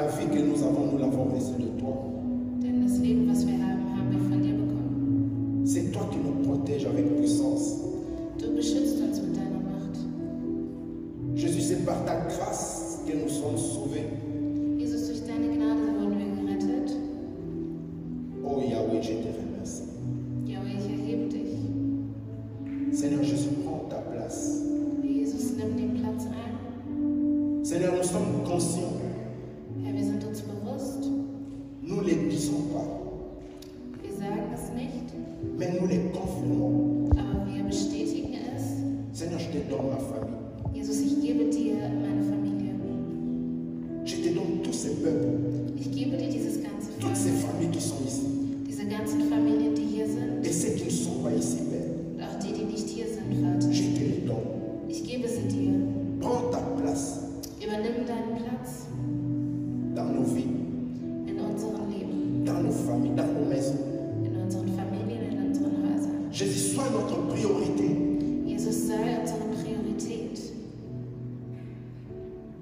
vie que nous avons, nous l'avons reçue de toi. Denn das Leben, was wir haben, haben wir von dir bekommen. C'est toi qui nous protèges avec puissance. Du beschützt uns mit deiner Macht. Jésus, c'est par ta grâce que nous sommes sauvés. Jesus, durch deine Gnade wurden wir gerettet. Oh Yahweh, je te remercie. Yahweh, ich erhebe dich. Seigneur Jésus, prends ta place. Jesus, nimm den Platz ein. Seigneur, nous sommes conscients. Herr, wir sind uns bewusst. Nous ne les disons pas, Wir sagen es nicht, mais nous les confirmons. aber wir bestätigen es. Seigneur, je te donne ma famille. Jesus, ich gebe dir meine Familie. Je te donne tous ces peuples, Ich gebe dir dieses ganze toutes ces Volk, familles qui sont ici. diese ganzen Familien, die hier sind Et ceux qui ne sont pas ici, Père. und auch die, die nicht hier sind, Vater. Je te les donne. Ich gebe sie dir. Prends ta place Übernimm deinen Platz dans nos vies, in unserem Leben, dans nos familles, dans nos maisons. in unseren Familien, in unseren Häusern. Jésus, sois notre priorité. Jesus, sei unsere Priorität.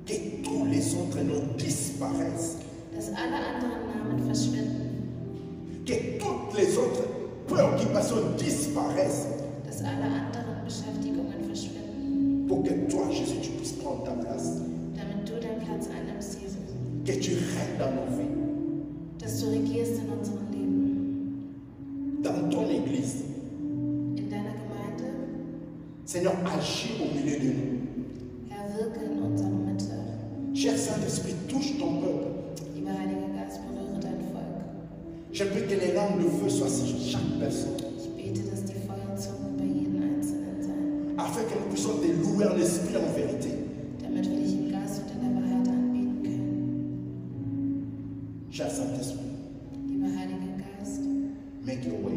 Que tous les autres noms disparaissent. Dass alle anderen Namen verschwinden. Que toutes les autres préoccupations disparaissent. Dass alle anderen Beschäftigungen verschwinden. Pour que toi, Jésus, tu puisses prendre ta place. Damit du deinen Platz einnimmst, Jesus. Que tu règnes dans nos vies. Dass du regierst in unserem Leben. Dans ton église. In deiner Gemeinde. Seigneur, agis au milieu de nous. Herr, wirke in unserer Mitte. Cher Saint-Esprit, touche ton peuple. Lieber Heiliger Geist, berühre dein Volk. Je prie que les langues de feu soient sur chaque personne. Ich bete, dass die Feuerzungen bei jedem Einzelnen sein. Afin que nous puissions te louer en esprit et en vérité. Damit wir dich im Geist und in der Wahrheit anbeten können. Cher Saint-Esprit, Lieber Heiliger Geist, make your way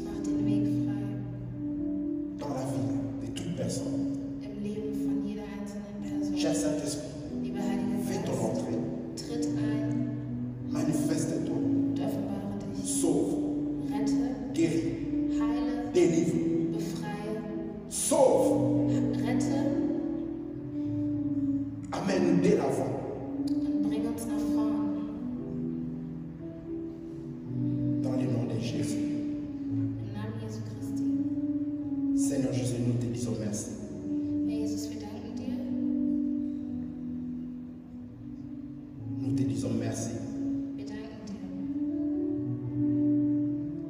mach den Weg frei dans la vie de toute personne. im Leben von jeder einzelnen Person. Cher Saint-Esprit, Lieber Heiliger fais ton Geist, entrée. tritt ein Manifeste-toi. und offenbare dich. Sauve, Rette, guéris, heile, délivre. befreie, Sauve, rette amène-nous dès l'avant. und bring uns nach vorn. Dans le nom de Jésus. Im Namen Jesu Christi. Seigneur Jésus, nous te disons merci. Herr Jesus, wir danken dir. Nous te disons merci. Wir danken dir.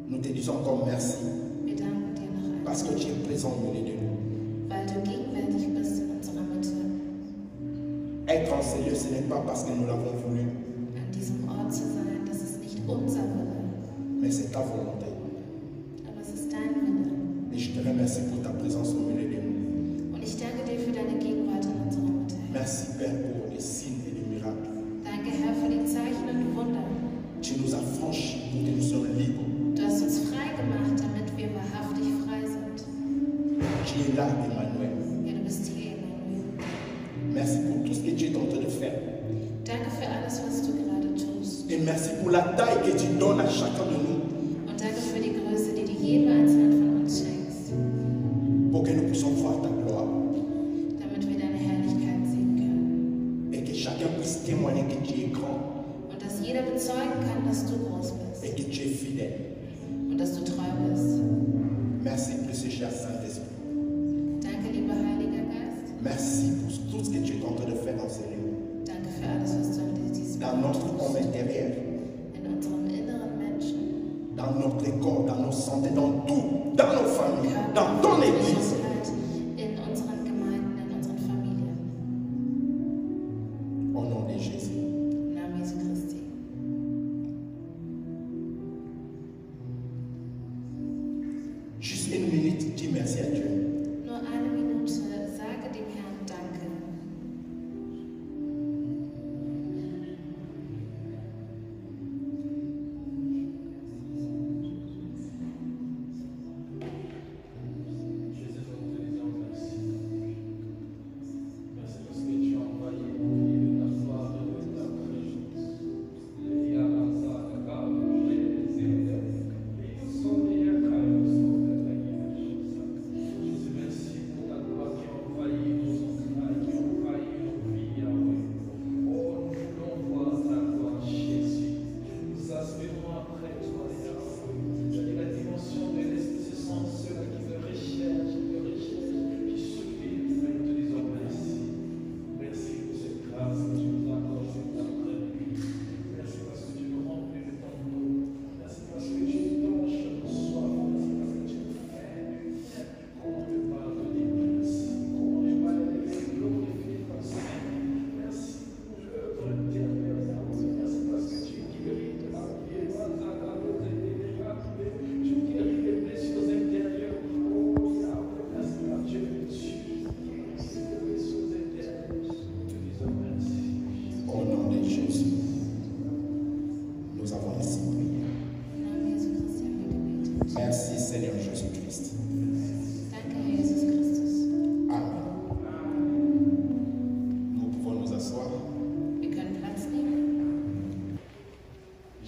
Nous te disons encore merci. Wir danken dir noch einmal, Parce que tu es présent au milieu de nous. weil du gegenwärtig bist in unserer Mitte. Être en ce lieu, ce n'est pas parce que nous l'avons voulu, An diesem Ort zu sein, das ist nicht unser Wille, mais c'est ta volonté. aber es ist dein Wille. Et je te remercie pour ta présence au milieu de nous. Und ich danke dir für deine Gegenwart in unserer Mitte. Merci Père pour les signes et les miracles. Danke, Herr, für die Zeichen und Wunder. Tu nous as franchis pour que nous soyons libres. Du hast uns frei gemacht, damit wir wahrhaftig frei sind. Tu es là, Emmanuel. Ja, du bist hier, Emmanuel. Merci pour tout ce que tu es en train de faire. Danke für alles, was du gerade tust. Et merci pour la taille que tu donnes à chacun de nous Und danke für die Größe, die du jedem Einzelnen von uns schenkst, pour que nous puissions voir ta gloire damit wir deine Herrlichkeit sehen können. et que chacun puisse témoigner que tu es grand Und dass jeder bezeugen kann, dass du groß bist et que tu es fidèle. und dass du treu bist. Merci, précieux cher Saint-Esprit. Danke, lieber Heiliger Geist. Merci pour tout ce que tu es en train de faire dans ces lieux. Danke für alles, was du in diesem Dans notre homme intérieur, in unserem inneren Menschen, dans notre corps, dans nos santé, dans tout, dans nos familles, dans ton église. Gesundheit, in unseren Gemeinden, in unseren Familien. Au nom de Jésus. Im Namen Jesu Christi. Juste une minute, dis merci à Dieu. Nur eine Minute, sage dem Herrn Danke.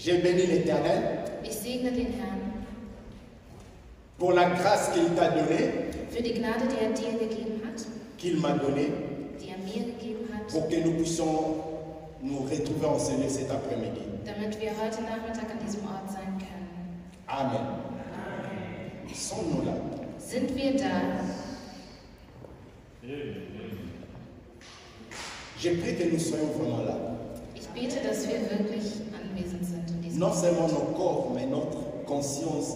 J'ai béni l'Éternel Ich segne den Herrn pour la grâce qu'il t'a donnée, für die Gnade, die er dir gegeben hat, qu'il m'a donnée, die er mir gegeben hat, pour que nous puissions nous retrouver en ce lieu cet après-midi. damit wir heute Nachmittag an diesem Ort sein können. Amen. Sommes-nous là? Sind wir da? Je prie que nous soyons vraiment là. Ich bete, dass wir wirklich anwesend sind in diesem Non Ort. seulement nos corps, mais notre conscience,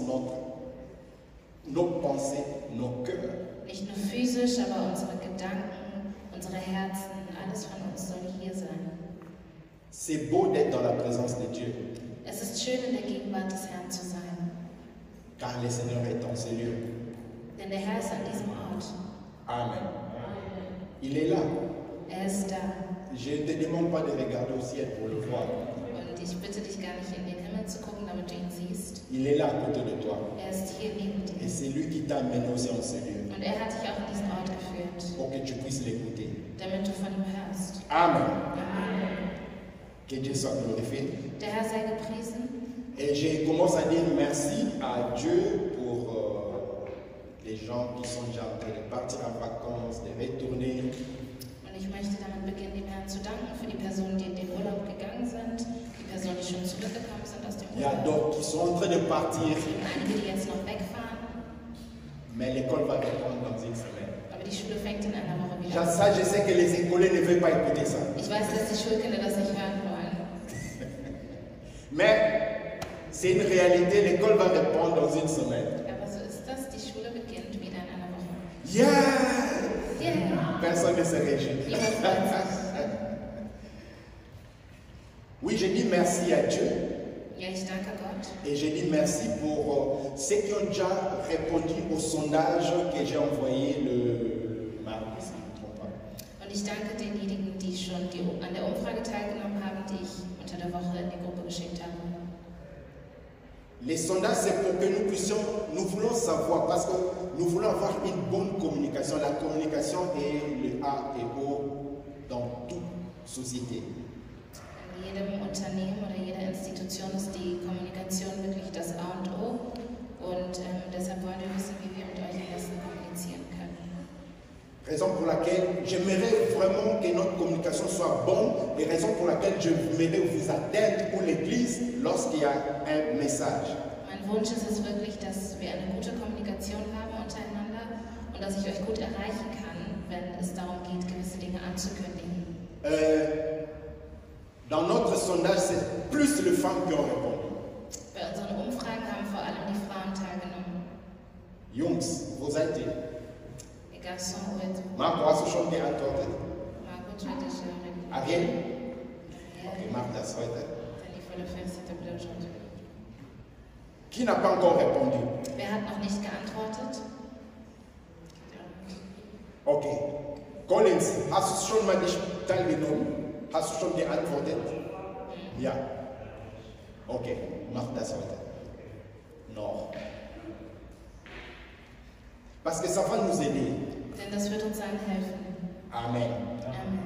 nos pensées, nos cœurs. Nicht nur physisch, aber unsere Gedanken, unsere Herzen, alles von uns soll hier sein. C'est beau d'être dans la présence de Dieu, Es ist schön, in der Gegenwart des Herrn zu sein, car le Seigneur est en ce lieu. denn der Herr ist an diesem Ort. Amen. Il est là. Er ist da. Je ne te demande pas de regarder au ciel pour le voir. Und ich bitte dich gar nicht in den Himmel zu gucken, damit du ihn siehst. Il est là à côté de toi. Er ist hier neben Et dir. c'est lui qui t'a amené aussi en ce lieu, Und er hat dich auch in diesen Ort geführt, pour que tu puisses l'écouter. damit du von ihm hörst. Amen. Amen. Que Dieu soit glorifié. Der Herr sei gepriesen. Et je commence à dire merci à Dieu pour les gens qui sont déjà en train de partir en vacances, de retourner. Und ich möchte damit beginnen, dem Herrn zu danken für die Personen, die in den Urlaub gegangen sind, die Personen, die schon zurückgekommen sind aus dem Il y a Urlaub. d'autres qui sont en train de partir, Und einige, die jetzt noch wegfahren, mais l'école va reprendre dans une semaine. aber die Schule fängt in einer Woche wieder an. Ça, je sais que les écoliers ne veulent pas écouter ça. Ich weiß, dass die Schulkinder das nicht hören wollen. Mais c'est une réalité, l'école va reprendre dans une semaine. Aber so ist das, die Schule beginnt wieder in einer Woche. Yeah! Yeah. Personne ne se réjouit. Niemand freut sich. Oui, je dis merci à Dieu Ja, ich danke Gott. et je dis merci pour ceux qui ont déjà répondu au sondage que j'ai envoyé le mardi, si je ne me trompe pas. Und ich danke denjenigen, die schon an der Umfrage teilgenommen haben, die ich unter der Woche in die Gruppe geschickt habe. Les sondages, c'est pour que nous puissions, nous voulons savoir, parce que nous voulons avoir une bonne communication. La communication est le A et O dans toute société. In jedem Unternehmen oder jeder Institution ist die Kommunikation wirklich das A und O. Und deshalb wollen wir wissen, wie wir mit euch am besten kommunizieren können. Raison pour laquelle j'aimerais vraiment que notre communication soit bonne et raison pour laquelle j'aimerais vous atteindre pour l'Église lorsqu'il y a un message. Mein Wunsch ist es wirklich, dass wir eine gute Kommunikation haben untereinander und dass ich euch gut erreichen kann, wenn es darum geht, gewisse Dinge anzukündigen. Dans notre sondage, c'est plus les femmes qui ont répondu. Bei unseren Umfragen haben vor allem die Frauen teilgenommen. Jungs, wo seid ihr? Les garçons, où êtes-vous? Marc, hast du schon geantwortet? Margot, tu as déjà répondu. Ariel? Ja, Ok, Marc, das heute. dann il faut le faire s'il te plaît aujourd'hui. Qui n'a pas encore répondu? Wer hat noch nicht geantwortet? Ok. Collins, hast du schon mal dich teilgenommen? Hast du schon geantwortet? Ja. Ok, mach das heute. Non. Parce que ça va nous aider. Denn das wird uns allen helfen. Amen. Amen.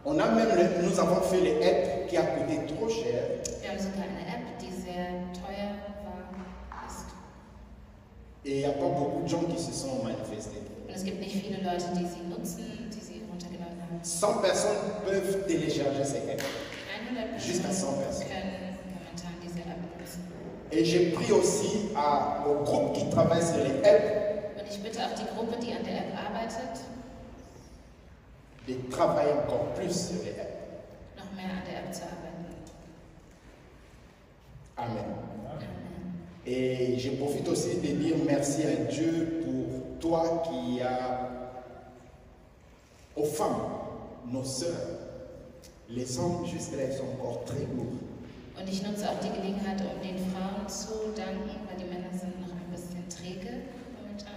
On a même nous avons fait les apps qui a coûté trop cher. Wir haben sogar eine App, die sehr teuer ist. Et il n'y a pas beaucoup de gens qui se sont manifestés. Und es gibt nicht viele Leute, die sie nutzen, die sie runtergeladen haben. 100 personnes peuvent télécharger ces apps. 100 Jusqu'à 100 Personen personnes. können momentan diese App nutzen. Et j'ai pris aussi au groupe qui travaille sur les apps Und ich bitte auch die Gruppe, die an der App arbeitet, de travailler encore plus sur les apps. noch mehr an der App zu arbeiten. Amen. Amen. Et je profite aussi de dire merci à Dieu pour toi qui as aux femmes, nos sœurs. Les hommes jusque-là ils sont encore très lourds. Und ich nutze auch die Gelegenheit, um den Frauen zu danken, weil die Männer sind noch ein bisschen träge momentan.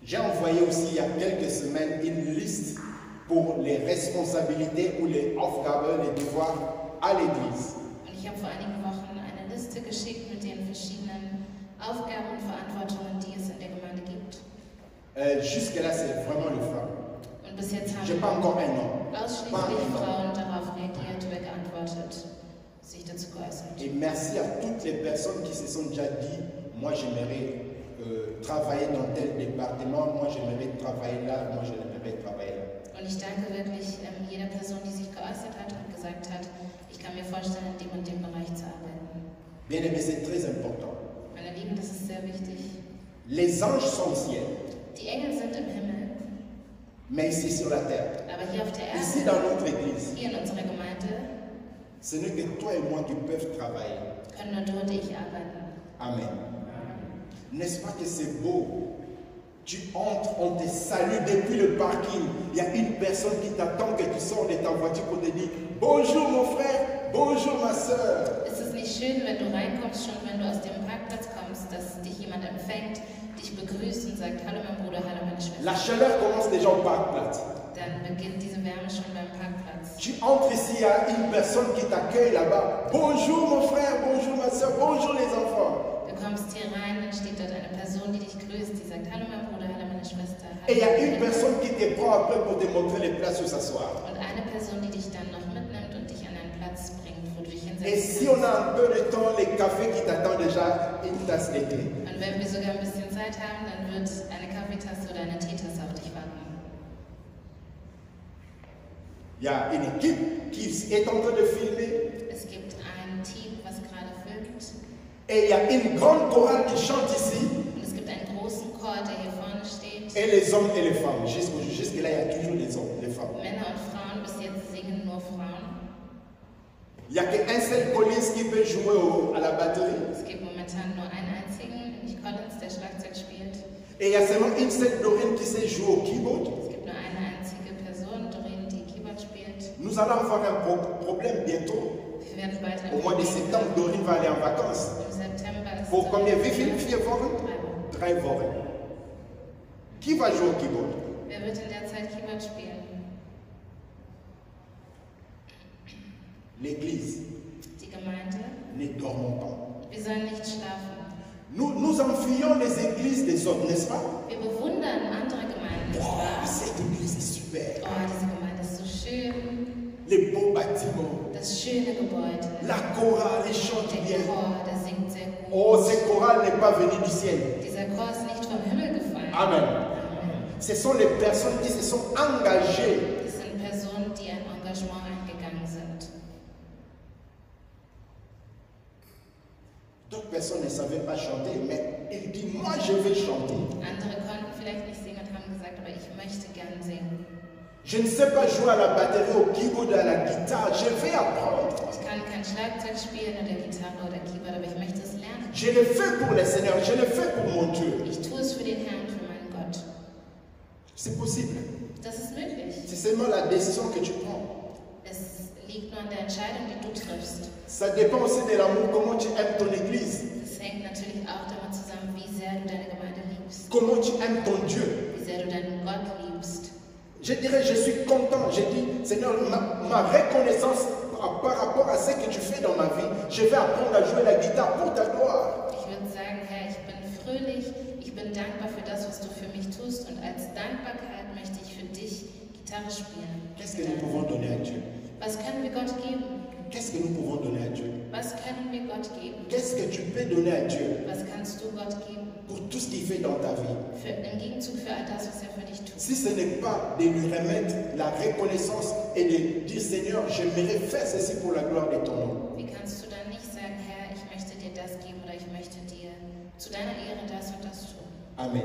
J'ai envoyé aussi il y a quelques semaines une liste pour les responsabilités ou les Aufgaben, les devoirs à l'église. Und ich habe vor einigen Wochen eine Liste geschickt mit den verschiedenen Aufgaben und Verantwortungen, die es in der Gemeinde gibt. Jusque-là, c'est vraiment le femmes. Und bis jetzt J'ai pas haben encore un nom. ausschließlich Pas un nom. Frauen darauf reagiert oder geantwortet, sich dazu geäußert. Et merci à toutes les personnes qui se sont déjà dit, moi j'aimerais travailler dans tel département, moi j'aimerais travailler là, moi j'aimerais travailler là. Und ich danke wirklich jeder Person, die sich geäußert hat und gesagt hat, ich kann mir vorstellen, in dem und dem Bereich zu arbeiten. Bien aimé, c'est très important. Meine Lieben, das ist sehr wichtig. Les anges sont au ciel, Die Engel sind im Himmel, mais ici sur la terre, aber hier auf der ici Erde, dans notre église, hier in unserer Gemeinde, ce n'est que toi et moi qui peuvent travailler. können nur du und ich arbeiten. Amen. N'est-ce pas que c'est beau? Tu entres, on te salue depuis le parking. Il y a une personne qui t'attend que tu sors de ta voiture pour te dire bonjour mon frère, bonjour ma soeur. Ist es nicht schön, wenn du reinkommst, schon wenn du aus dem Parkplatz kommst, dass dich jemand empfängt, dich begrüßt und sagt, hallo mein Bruder, hallo meine Schwester. La chaleur commence déjà au parkplatz. Dann beginnt diese Wärme schon beim Parkplatz. Tu entres ici, il y a une personne qui t'accueille là-bas. Bonjour mon frère, bonjour ma soeur, bonjour les enfants. Du kommst hier rein, dann steht dort eine Person, die dich grüßt, die sagt, hallo mein Bruder, hallo meine Schwester. Et il y a Hallo une meine personne qui te prend après pour te montrer les places où s'asseoir. Und eine Person, die dich dann noch mitnimmt und dich an einen Platz bringt, wo du dich Et hinsetzen si on kannst. a un peu de temps, les cafés qui t'attendent déjà, une tasse de thé. Und wenn wir sogar ein bisschen Zeit haben, dann wird eine Kaffeetasse oder eine Teetasse auf dich warten. Il y a une équipe qui est en train de filmer. Es gibt ein Team, was gerade filmt. Et il y a une grande chorale qui chante ici. Und es gibt einen großen Chor, der hier vorne steht. Et les hommes et les femmes. Jusque-là, il y a toujours les hommes, les femmes. Männer und Frauen, bis jetzt singen nur Frauen. Il n'y a qu'un seul Collins qui peut jouer à la batterie. Es gibt momentan nur einen einzigen, nämlich Collins, der Schlagzeug spielt. Et il y a seulement une seule Dorine qui sait jouer au keyboard. Es gibt nur eine einzige Person, Doreen, die Keyboard spielt. Nous allons avoir un problème bientôt. Wir werden bald ein Au mois de septembre, Dorine va aller en vacances. Im September ist Pour combien? Wie es viele Wochen? 3 Wochen. 3 Wochen. Qui va jouer au keyboard? Wer wird in der Zeit Keyboard spielen? L'église. Die Gemeinde. Ne dormons pas. Wir sollen nicht schlafen. Nous enfuyons les églises des autres, n'est-ce pas? Wir bewundern andere Gemeinden, nicht Oh, wahr? cette église est super. Oh, diese Gemeinde ist so schön. Les beaux bâtiments. Das schöne Gebäude. La chorale, les chants Der bien. Chor, der singt sehr gut. Oh, ce chorale n'est pas venu du ciel. Dieser Chor ist nicht vom Himmel gefallen. Amen. Ce sont les personnes qui se sont engagées. Das sind Personen, die ein Engagement eingegangen sind. D'autres personnes ne savaient pas chanter, mais ils disent, moi je vais chanter. Andere konnten vielleicht nicht singen und haben gesagt, aber ich möchte gern singen. Je ne sais pas jouer à la batterie, au keyboard, à la guitare. Je vais apprendre. Ich kann kein Schlagzeug spielen oder Gitarre oder Keyboard, aber ich möchte es lernen. Je le fais pour le Seigneur, je le fais pour mon Dieu. Ich tue es für den Herrn, für meinen Gott. C'est possible. Das ist möglich. C'est seulement la décision que tu prends. Es liegt nur an der Entscheidung, die du triffst. Ça dépend aussi de l'amour, comment tu aimes ton église. Das hängt natürlich auch damit zusammen, wie sehr du deine Gemeinde liebst, Comment tu aimes ton Dieu. wie sehr du deinen Gott liebst. Je dirais, je suis content. Je dis, Seigneur, ma reconnaissance par rapport à ce que tu fais dans ma vie, je vais apprendre à jouer la guitare pour ta gloire. Ich würde sagen, Herr, ich bin fröhlich, ich bin dankbar für das, was du für mich tust und als Dankbarkeit möchte ich für dich Gitarre spielen. Qu'est-ce que nous pouvons donner à Dieu? Was können wir Gott geben? Qu'est-ce que nous pouvons donner à Dieu? Was können wir Gott geben? Qu'est-ce que tu peux donner à Dieu Was kannst du Gott geben? pour tout ce qu'il fait dans ta vie? Im Gegenzug für all das, was er für dich tut. Si ce n'est pas de lui remettre la reconnaissance et de dire, Seigneur, j'aimerais faire ceci pour la gloire de ton nom. Wie kannst du dann nicht sagen, Herr, ich möchte dir das geben oder ich möchte dir zu deiner Ehre das und das tun? Amen.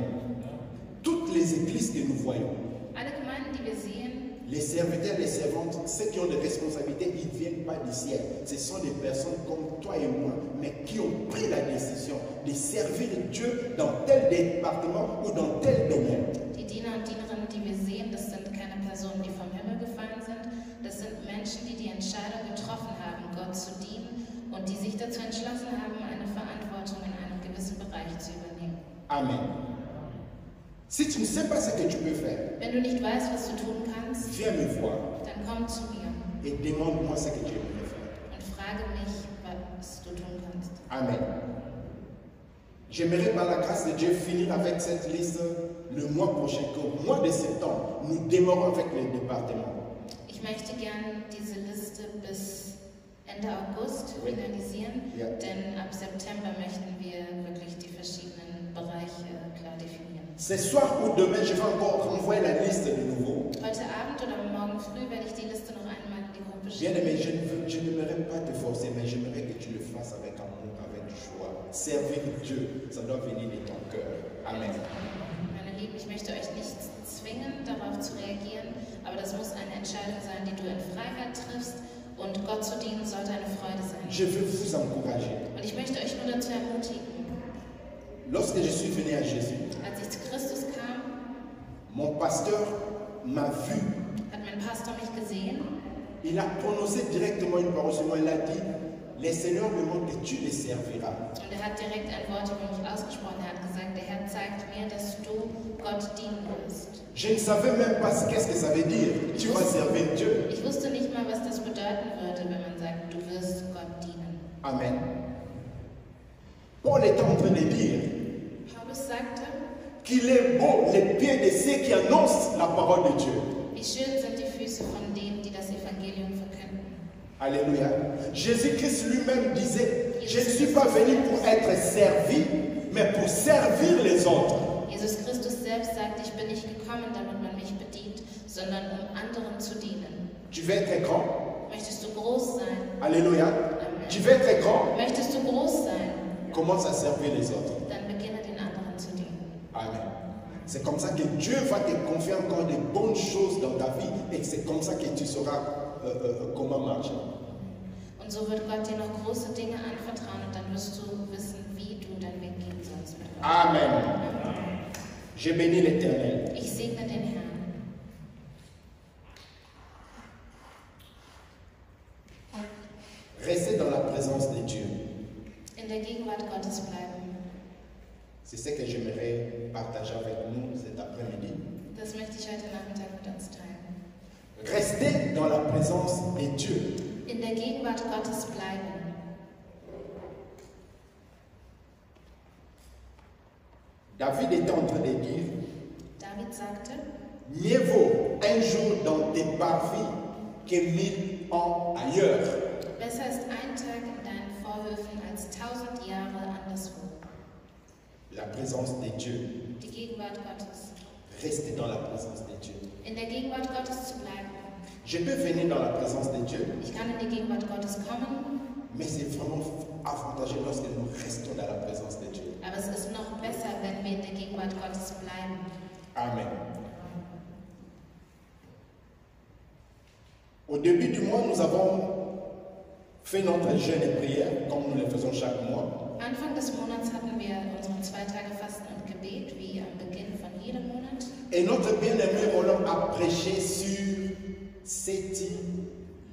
Toutes les églises que nous voyons, Alle Gemeinden, die wir sehen, les serviteurs, les servantes, ceux qui ont des responsabilités, ils ne viennent pas du ciel. Ce sont des personnes comme toi et moi, mais qui ont pris la décision de servir Dieu dans tel département ou dans tel domaine. die Diener und Dienerinnen, die wir sehen, das sind keine Personen, die vom Himmel gefallen sind. Das sind Menschen, die die Entscheidung getroffen haben, Gott zu dienen und die sich dazu entschlossen haben, eine Verantwortung in einem gewissen Bereich zu übernehmen. Amen. Si tu ne sais pas ce que tu peux faire, Wenn du nicht weißt, was du tun kannst, viens me voir dann komm zu mir et demande-moi ce que tu aimerais faire. und frage mich, was du tun kannst. Amen. J'aimerais par la grâce de Dieu finir avec cette liste le mois prochain, qu'au mois de septembre, nous démarrons avec les départements. Ich möchte gerne diese Liste bis Ende August finalisieren, denn ab September möchten wir wirklich die verschiedenen Bereiche klar definieren. Ce soir ou demain, je vais encore renvoyer la liste de nouveau. Heute Abend oder morgen früh werde ich die Liste noch einmal in die Gruppe Bien schicken. aimé, je n'aimerais pas te forcer, mais j'aimerais que tu le fasses avec amour, avec joie. Servir Dieu, ça doit venir de ton cœur. Amen. Meine Lieben, ich möchte euch nicht zwingen, darauf zu reagieren, aber das muss eine Entscheidung sein, die du in Freiheit triffst. Und Gott zu dienen sollte eine Freude sein. Je veux vous encourager. Und ich möchte euch nur dazu ermutigen, Lorsque je suis venu à Jésus, als ich zu Christus kam, mon pasteur m'a vu. hat mein Pastor mich gesehen. Il a prononcé directement une parole sur moi. Il a dit, les Seigneurs me montrent que tu les serviras. Und er hat direkt ein Wort über mich ausgesprochen. Er hat gesagt, der Herr zeigt mir, dass du Gott dienen wirst. Je ne savais même pas qu'est-ce que ça veut dire. Tu vas servir Dieu. Ich wusste nicht mal, was das bedeuten würde, wenn man sagt, du wirst Gott dienen. Amen. Paul est en train de dire Paulus sagte, qu'il est beau les pieds de ceux qui annoncent la parole de Dieu. wie schön sind die Füße von denen, die das Evangelium verkünden. Alléluia. Jésus-Christ lui-même disait, je ne suis pas venu pour être servi, mais pour servir les autres. Jesus Christus selbst sagt, ich bin nicht gekommen, damit man mich bedient, sondern um anderen zu dienen. Tu veux être grand? Möchtest du groß sein? Alléluia. Amen. Tu veux être grand? Möchtest du groß sein? Commence à servir les autres. Dann beginne den anderen zu dienen. Amen. C'est comme ça que Dieu va te confier encore de bonnes choses dans ta vie et c'est comme ça que tu sauras comment marcher. Und so wird Gott dir noch große Dinge anvertrauen und dann wirst du wissen, wie du deinen Weg gehen sollst mit Gott. Amen. Je bénis l'Éternel. Ich segne den Herrn. Restez dans la présence de Dieu. In der Gegenwart Gottes bleiben. C'est ce que j'aimerais partager avec nous cet après-midi. Das möchte ich heute Nachmittag mit uns teilen. Restez dans la présence de Dieu. In der Gegenwart Gottes bleiben. David était en train de dire, David sagte, mieux vaut un jour dans tes parvis que 1000 ans ailleurs. besser ist ein Tag in deinen Vorhöfen als 1000 Jahre anderswo. La présence de Dieu. Die Gegenwart Gottes. Restez dans la présence de Dieu. In der Gegenwart Gottes zu bleiben. Je peux venir dans la présence de Dieu, Ich kann in die Gegenwart Gottes kommen, mais c'est vraiment avantageux lorsque nous restons dans la présence de Dieu. aber es ist noch besser, wenn wir in der Gegenwart Gottes bleiben. Amen. Au début du mois, nous avons fait notre jeûne et prière, comme nous le faisons chaque mois. Anfang des Monats hatten wir unsere 2 Tage Fasten und Gebet, wie am Beginn von jedem Monat. Et notre bien-aimé Roland a prêché sur sais-tu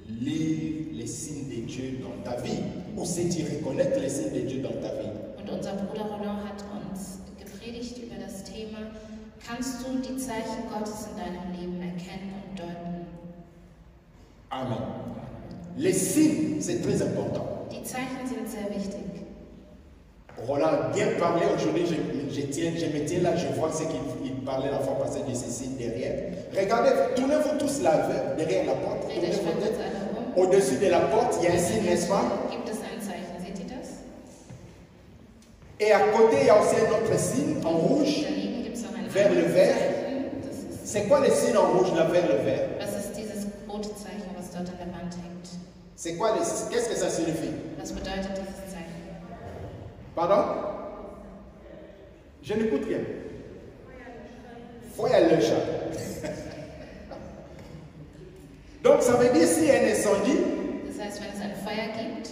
lire les signes de Dieu dans ta vie ou sais-tu reconnaître les signes de Dieu dans ta vie? Und unser Bruder Roland hat uns gepredigt über das Thema, kannst du die Zeichen Gottes in deinem Leben erkennen und deuten? Amen. Les signes, c'est très important. Die Zeichen sind sehr wichtig. Roland a bien parlé aujourd'hui, je me tiens là, je vois ce qu'il parlait la fois passée de ces signes derrière. Regardez, tournez-vous tous là derrière la porte. Dreht euch mal kurz alle um. Au-dessus de la porte, il y a un signe, n'est-ce pas? Gibt es ein Zeichen, seht ihr das? Et à côté, il y a aussi un autre signe en rouge. Daneben gibt es noch ein Vers le anderes vert. Zeichen. Das ist, C'est quoi le signe en rouge là vers le vert? was ist dieses rote Zeichen, was dort an der Wand hängt? C'est quoi qu'est-ce que ça signifie? Was bedeutet dieses Zeichen? Pardon? Je n'écoute rien. Feuerlöscher. Donc ça veut dire s'il y a un incendie, Das heißt, wenn es ein Feuer gibt,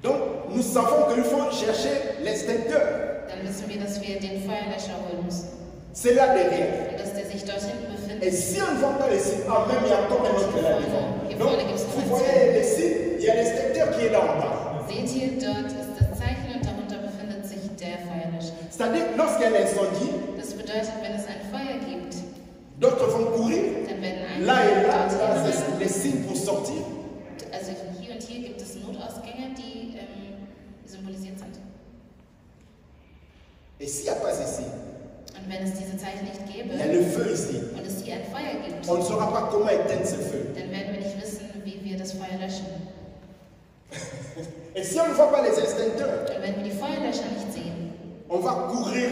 donc nous savons qu'il faut chercher l'extincteur. dann wissen wir, dass wir den Feuerlöscher holen müssen. C'est là derrière. Und dass der sich dort hinten befindet. Et si on ne voit pas le signe, ah même il y a encore un autre là devant. Donc vous voyez le signe, il y a l'extincteur qui est là en bas. Seht ihr, dort ist das Zeichen und darunter befindet sich der Feuerlöscher. C'est-à-dire lorsqu'il y a l'incendie, Das bedeutet, wenn es ein Feuer gibt, d'autres vont courir. dann werden einige Là et là, dort là hinein. c'est les signes pour sortir. Also hier und hier gibt es Notausgänge, die symbolisiert sind. Et s'il n'y a pas ceci, Und wenn es diese Zeichen nicht gäbe il y a le feu ici. und es hier ein Feuer gibt, On ne saura pas comment éteindre ce feu. dann werden wir nicht wissen, wie wir das Feuer löschen. Et si on ne voit pas les extincteurs, Und wenn wir die Feuerlöscher nicht sehen, on va courir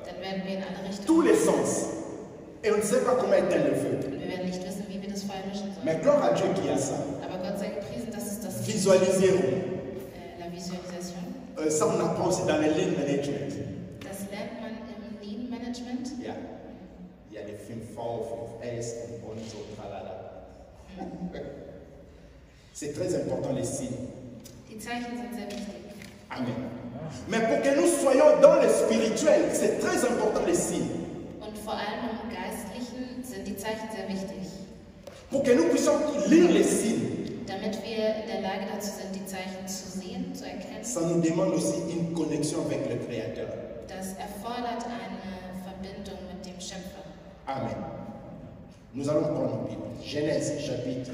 dann werden wir in alle tous Richtungen. les sens. Et on ne sait pas comment éteindre le feu. Und wir werden nicht wissen, wie wir das Feuer löschen sollen. Mais gloire à Dieu qui a ça. Aber Gott sei gepriesen, dass es das gibt, Visualisez-vous. la Visualisation. Ça, on apprend aussi dans les lean management. Das lernt man im Lean Management. Il y a les films forts, S, on so, tralala. C'est très important les signes. Die Zeichen sind sehr wichtig. Amen. Mais pour que nous soyons dans le spirituel, c'est très important les signes. Und vor allem im Geistlichen sind die Zeichen sehr wichtig. Pour que nous puissions lire les signes, Damit wir in der Lage dazu sind, die Zeichen zu sehen, zu erkennen, ça nous demande aussi une connexion avec le Créateur. das erfordert eine Verbindung mit dem Schöpfer. Amen. Nous allons prendre nos Bibles. Genèse chapitre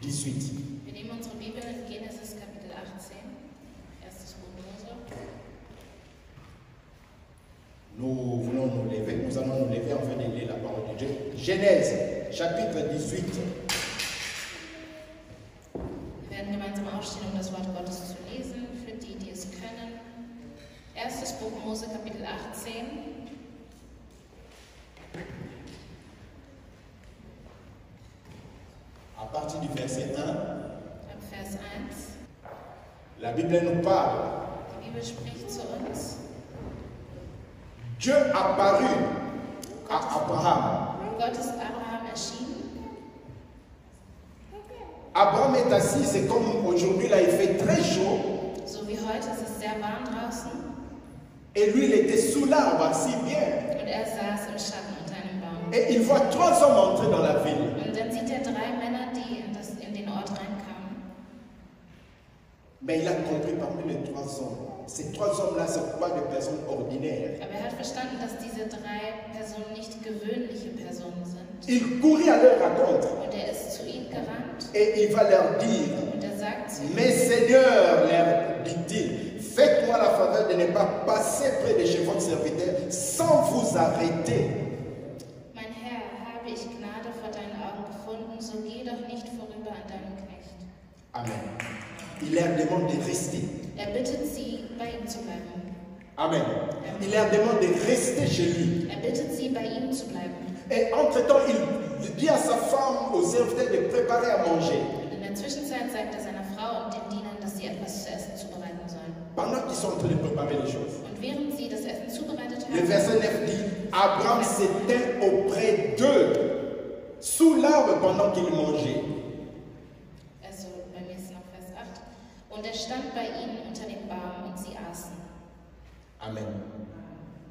18. Wir nehmen unsere Bibel in Genesis Kapitel 18, erstes Buch Mose. Nous voulons nous lever, nous allons nous lever afin de lire la parole de Dieu. Genèse chapitre 18. Wir werden gemeinsam aufstehen, um das Wort Gottes zu lesen, für die, die es können. Erstes Buch Mose, Kapitel 18. À partir du verset 1, Ab Vers 1. la Bible nous parle. Die Bibel spricht zu uns. Dieu apparut à Abraham. Gott ist Abraham erschienen. Abraham est assis, c'est comme aujourd'hui, là il fait très chaud. So wie heute, es ist sehr warm draußen. Et lui, il était sous l'arbre, assis bien. Und er saß im Schatten unter einem Baum. Et il voit 3 hommes entrer dans la ville. Und dann sieht er 3 Männer, die in den Ort reinkamen. Mais il a compris parmi les 3 hommes. Ces 3 hommes-là, ce ne sont pas des personnes ordinaires. Aber er hat verstanden, dass diese 3 Personen nicht gewöhnliche Personen sind. Il courut à leur rencontre Und er ist zu ihnen gerannt. et il va leur dire, Und er sagt zu ihnen, mes seigneurs, leur dit-il, faites-moi la faveur de ne pas passer près de chez votre serviteur sans vous arrêter. mein Herr, habe ich Gnade vor deinen Augen gefunden, so geh doch nicht vorüber an deinem Knecht. Amen. Il leur demande de rester. Er bittet sie, bei ihm zu bleiben. Amen. Il leur demande de rester chez lui. Er bittet sie, bei ihm zu bleiben. Et entre-temps, il dit à sa femme, aux serviteurs, de préparer à manger. Und in der Zwischenzeit sagt er seiner Frau und den Dienern, dass sie etwas zu essen zubereiten sollen. Pendant qu'ils sont en train de préparer les choses. Und während sie das Essen zubereitet Le haben, verset 9 dit, Abraham s'était auprès d'eux, sous l'arbre pendant qu'ils mangeaient. also bei mir ist noch Vers 8, und er stand bei ihnen unter dem Baum und sie aßen. Amen.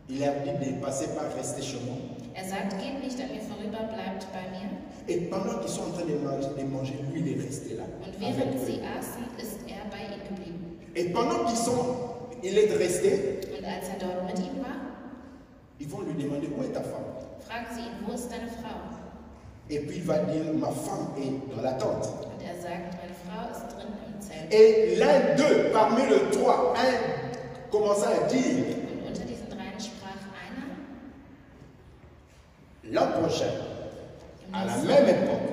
Il leur dit de ne passer pas rester chez moi. Er sagt, geht nicht an mir vorüber, bleibt bei mir. Et pendant qu'ils sont en train de manger, lui, il est resté là. Und avec während eux. sie aßen, ist er bei ihnen geblieben. Et pendant il est resté, Und als er dort mit ihm war, ils vont lui demander où est ta femme. fragen sie ihn, wo ist deine Frau? Et puis il va dire, ma femme est dans la tente. Und er sagt, meine Frau ist drin im Zelt. Et l'un d'eux, parmi les 3, commença à dire, Und unter diesen 3 sprach einer, l'an prochain, à la même époque,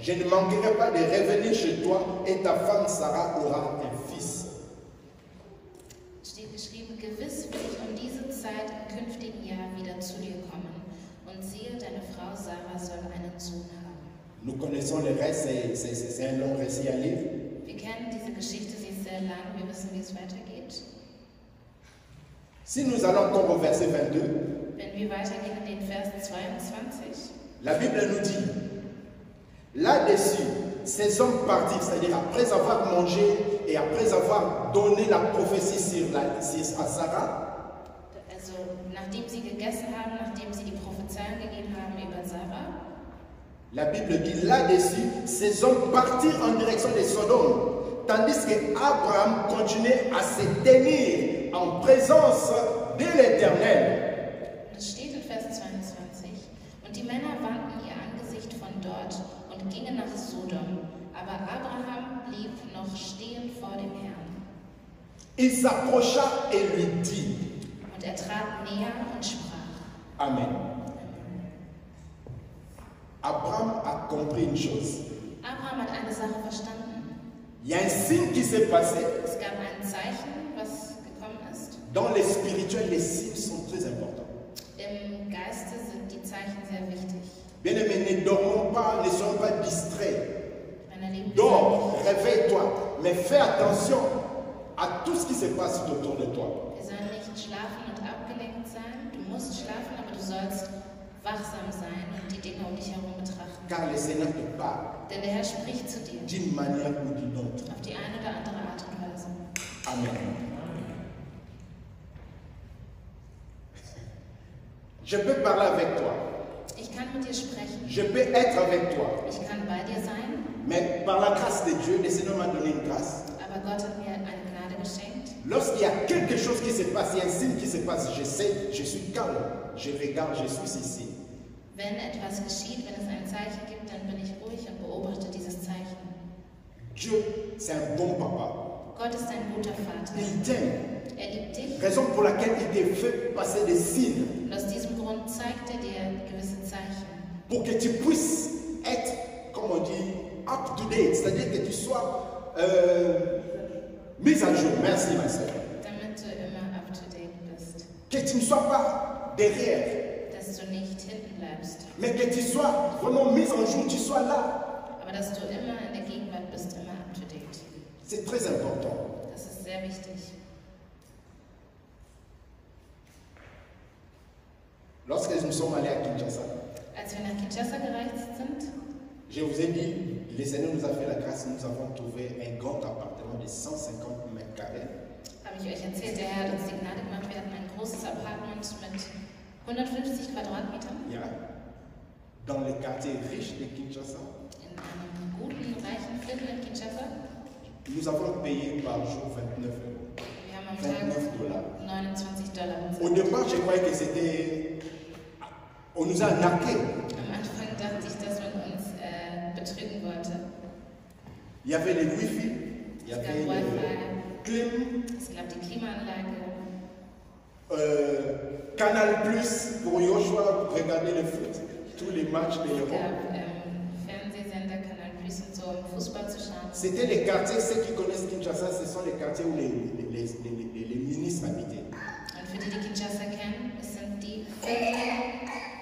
je ne manquerai pas de revenir chez toi et ta femme Sarah aura un fils. steht geschrieben, gewiss will ich um diese Zeit im künftigen Jahr wieder zu dir kommen. Und siehe, deine Frau Sarah soll einen Sohn haben. Nous connaissons le reste, c'est un long récit à lire. Wir kennen diese Geschichte, sie ist sehr lang, wir wissen, wie es weitergeht. Si nous allons encore au verset 22, Wenn wir weitergehen in den Vers 22, la Bible nous dit, là-dessus, ces hommes partirent, c'est-à-dire après avoir mangé et après avoir donné la prophétie à Sarah, also nachdem sie gegessen haben, nachdem sie die Prophezeiung gegeben haben über Sarah, la Bible dit là-dessus, ces hommes partirent en direction de Sodome, tandis que Abraham continuait à se tenir en présence de l'Éternel. es steht in Vers 22, und die Männer wandten ihr Angesicht von dort und gingen nach Sodom, aber Abraham blieb noch stehen vor dem Herrn. Il s'approcha et lui dit, Und Und er trat näher und sprach. Amen. Abraham a compris une chose. Abraham hat eine Sache verstanden. Il y a un signe qui s'est passé. Es gab ein Zeichen, was gekommen ist. Dans les spirituels, les signes sont très importants. Im Geiste sind die Zeichen sehr wichtig. Bien-aimés, ne dormons pas, ne soyons pas distraits. Meine Lieben, Dors, réveille-toi, mais fais attention à tout ce qui se passe autour de toi. wir sollen nicht schlafen und abgelenkt sein. Du musst schlafen, aber du sollst wachsam sein und die Dinge um dich herum betrachten. Car le Seigneur te parle Denn der Herr spricht zu dir d'une manière ou d'une autre. auf die eine oder andere Art und Weise. Amen. Je peux parler avec toi. Ich kann mit dir sprechen. Je peux être avec toi. Ich kann bei dir sein. Mais par la grâce de Dieu, le Seigneur m'a donné une grâce. Aber Gott hat mir eine Gnade geschenkt. Lorsqu'il y a quelque chose qui se passe, il y a un signe qui se passe, je sais, je suis calme. Je regarde, je suis ici. Wenn etwas geschieht, wenn es ein Zeichen gibt, dann bin ich ruhig und beobachte dieses Zeichen. Dieu, c'est un bon papa. Gott ist ein guter Vater. Il t'aime. Er liebt dich. Raison pour laquelle il te fait passer des signes. Und aus diesem Grund zeigt er dir gewisse Zeichen. Pour que tu puisses être, comme on dit, up to date. C'est-à-dire que tu sois mis à jour. Merci, ma soeur. Damit du immer up to date bist. Que tu ne sois pas derrière. Dass du nicht hinten bleibst. Mais que tu sois vraiment mis en jour, tu sois là. Aber dass du immer in der Gegenwart bist, immer up to date. C'est très important. Das ist sehr wichtig. Lorsque nous sommes allés à Kinshasa, Als wir nach Kinshasa gereist sind, je vous ai dit, le Seigneur nous a fait la grâce, nous avons trouvé un grand appartement de 150 mètres carrés. habe ich euch erzählt, der Herr hat uns die Gnade gemacht. Wir hatten ein großes Apartment mit 150 Quadratmetern Yeah. Dans le quartier riche de Kinshasa. in einem guten, reichen Viertel in Kinshasa. Nous avons payé par jour 29 euros. Wir haben am Tag 29 dollars. 29 Dollar Au bezahlt. départ, je croyais que c'était... On nous a arnaqués. Am Anfang dachte ich, dass man uns betrügen wollte. Il y avait les Wi-Fi, il y Es avait gab les Wi-Fi, clim, es gab die Klimaanlage, Canal Plus pour Joshua pour regarder le foot, tous les matchs de es l'Europe. gab Fernsehsender, Kanal Plus und so, um Fußball zu schauen. C'était les quartiers, ceux qui connaissent Kinshasa, ce sont les quartiers où les ministres habitaient. Und für die, die Kinshasa kennen, es sind die Viertel,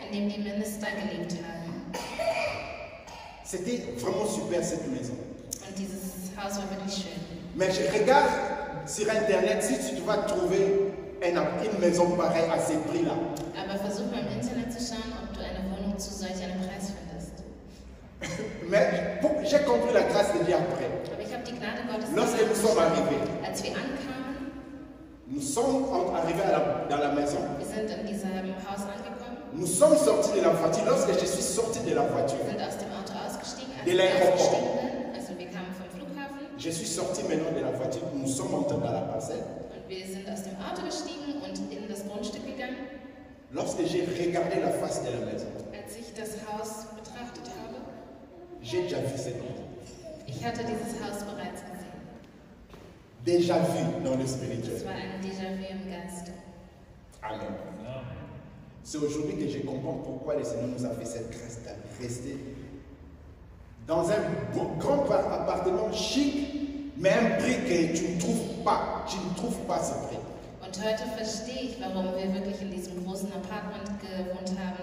in denen die Minister gelebt haben. C'était vraiment super cette maison. Und dieses Haus war wirklich schön. Mais je regarde sur Internet si tu vas trouver une maison pareille à ce prix-là. Aber versuch mal im Internet zu schauen, ob du eine Wohnung zu solch einem Preis findest. Mais j'ai compris la grâce de Dieu après. Aber ich habe die Gnade Gottes Lorsque nous sommes arrivés, als wir ankamen, nous sommes arrivés dans la maison. wir sind in diesem Haus angekommen, Nous sommes sortis de la voiture. Lorsque je suis sorti de la voiture, sind aus dem Auto ausgestiegen, als De wir l'aéroport. ausgestiegen bin, also wir kamen vom Flughafen je suis sorti maintenant de la voiture. Nous sommes entrés dans la parcelle. und wir sind aus dem Auto gestiegen und in das Grundstück gegangen. Lorsque j'ai regardé la face de la maison, Als ich das Haus betrachtet habe, j'ai déjà vu cette maison. ich hatte dieses Haus bereits gesehen. Déjà vu dans le Es spirituel. war ein Déjà-vu im Geiste. Amen. C'est aujourd'hui que je comprends pourquoi le Seigneur nous a fait cette grâce de rester dans un grand appartement chic, mais un prix que tu ne trouves pas. Tu ne trouves pas ce prix. Und heute verstehe ich, warum wir wirklich in diesem großen Apartment gewohnt haben,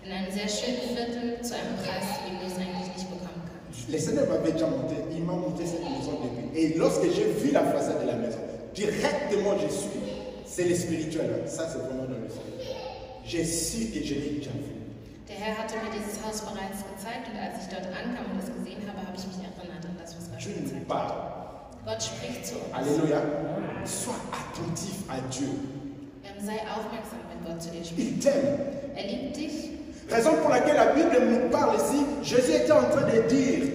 in einem sehr schönen Viertel zu einem Preis, wie du es eigentlich nicht bekommen kannst. Le Seigneur m'avait déjà monté, il m'a monté cette maison depuis. Et lorsque j'ai vu la façade de la maison, directement je suis. C'est le spirituel, ça c'est vraiment dans le spirituel. J'ai su que je l'ai déjà vu. Der Herr hatte mir dieses Haus bereits gezeigt und als ich dort ankam und es gesehen habe, habe ich mich erinnert an das, was Gott Dieu mir nous gezeigt hat. parle. Gott spricht zu uns. Alléluia. Sois attentif à Dieu. Sei aufmerksam, wenn Gott zu dir spricht. Il t'aime. Er liebt dich. Raison pour laquelle la Bible nous parle ici, Jésus était en train de dire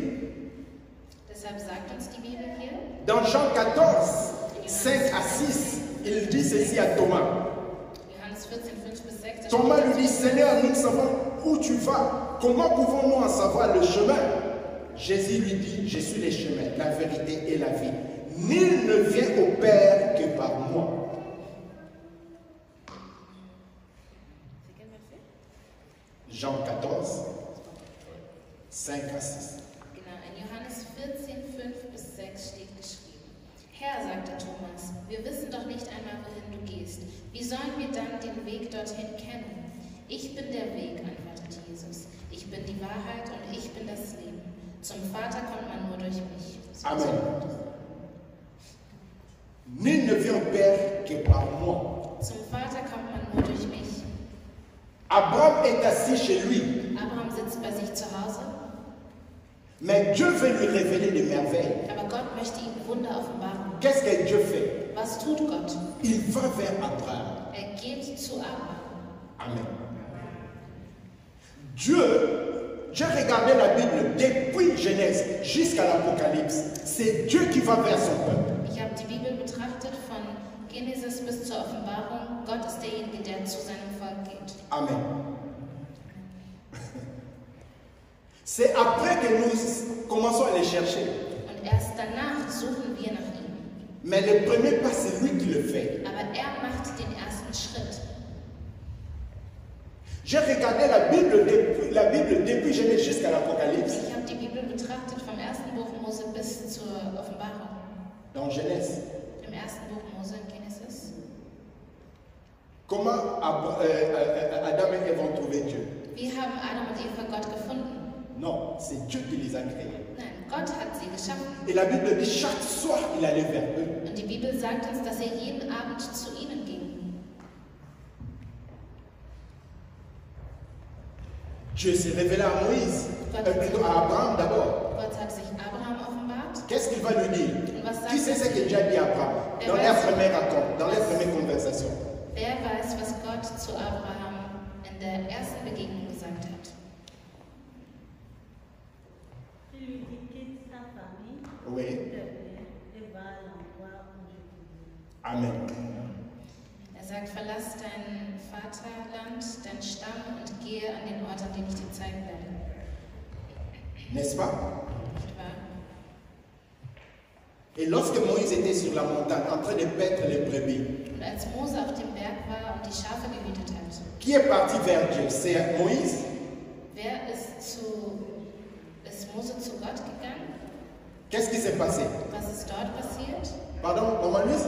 Deshalb sagt uns die Bibel hier, dans Jean 14, 5 à 6, il dit ceci à Thomas. Johannes 14, 5 bis 6. Thomas lui dit, Seigneur, nous savons où tu vas. Comment pouvons-nous en savoir le chemin? Jésus lui dit, je suis le chemin, la vérité et la vie. Nul ne vient au Père que par moi. Jean 14, 5 à 6. Genau, in Johannes 14, 5 bis 6 steht geschrieben. Herr, sagte Thomas, wir wissen doch nicht einmal, wohin du gehst. Wie sollen wir dann den Weg dorthin kennen? Ich bin der Weg, antwortete Jesus. Ich bin die Wahrheit und ich bin das Leben. Zum Vater kommt man nur durch mich. Amen. Nul ne vient au Père que par moi. Zum Vater kommt man nur durch mich. Abraham est assis chez lui. Abraham sitzt bei sich zu Hause. Mais Dieu veut lui révéler des merveilles. Aber Gott möchte ihm Wunder offenbaren. Qu'est-ce que Dieu fait? Was tut Gott? Il va vers Abraham. Er geht zu Abraham. Amen. Dieu, j'ai regardé la Bible depuis Genèse jusqu'à l'Apocalypse. C'est Dieu qui va vers son peuple. Ich habe die Bibel betrachtet von Genesis bis zur Offenbarung. Gott ist derjenige, der zu seinem Volk geht. Amen. C'est après que nous commençons à les chercher. Und erst danach suchen wir nach ihm. Mais le premier pas, c'est lui qui le fait. Aber er macht den ersten Schritt. J'ai regardé la Bible depuis Genèse jusqu'à l'Apocalypse. Ich habe die Bibel betrachtet vom ersten Buch Mose bis zur Offenbarung. Dans Genèse. Im ersten Buch Mose, Genesis. Comment Adam et Ève ont trouvé Dieu? Wie haben Adam und Eva Gott gefunden? Non, c'est Dieu qui les a créés. Nein, Gott hat sie geschaffen. Et la Bible dit chaque soir il allait vers eux. Und die Bibel sagt uns, dass er jeden Abend zu ihnen ging. Dieu s'est révélé à Moïse, plutôt à Abraham d'abord. Gott hat sich Abraham offenbart. Qu'est-ce qu'il va lui dire? Und was sagt Qui sait ce que Dieu a dit à Abraham dans les premières conversations? Wer weiß, was Gott zu Abraham in der ersten Begegnung gesagt hat? Il lui dit quitte ta famille, Oui. et va à l'endroit où je te dis. Amen. Er sagt, verlass dein Vaterland, dein Stamm und gehe an den Ort, an den ich dir zeigen werde. N'est-ce pas? Nicht wahr? Et lorsque Moïse était sur la montagne en train de paître les brebis, Und als Mose auf dem Berg war und die Schafe gehütet hat, qui est parti vers Dieu? C'est Moïse? wer ist Mose zu Gott gegangen? Qu'est-ce qui s'est passé? Was ist dort passiert? Pardon, Maman Louise?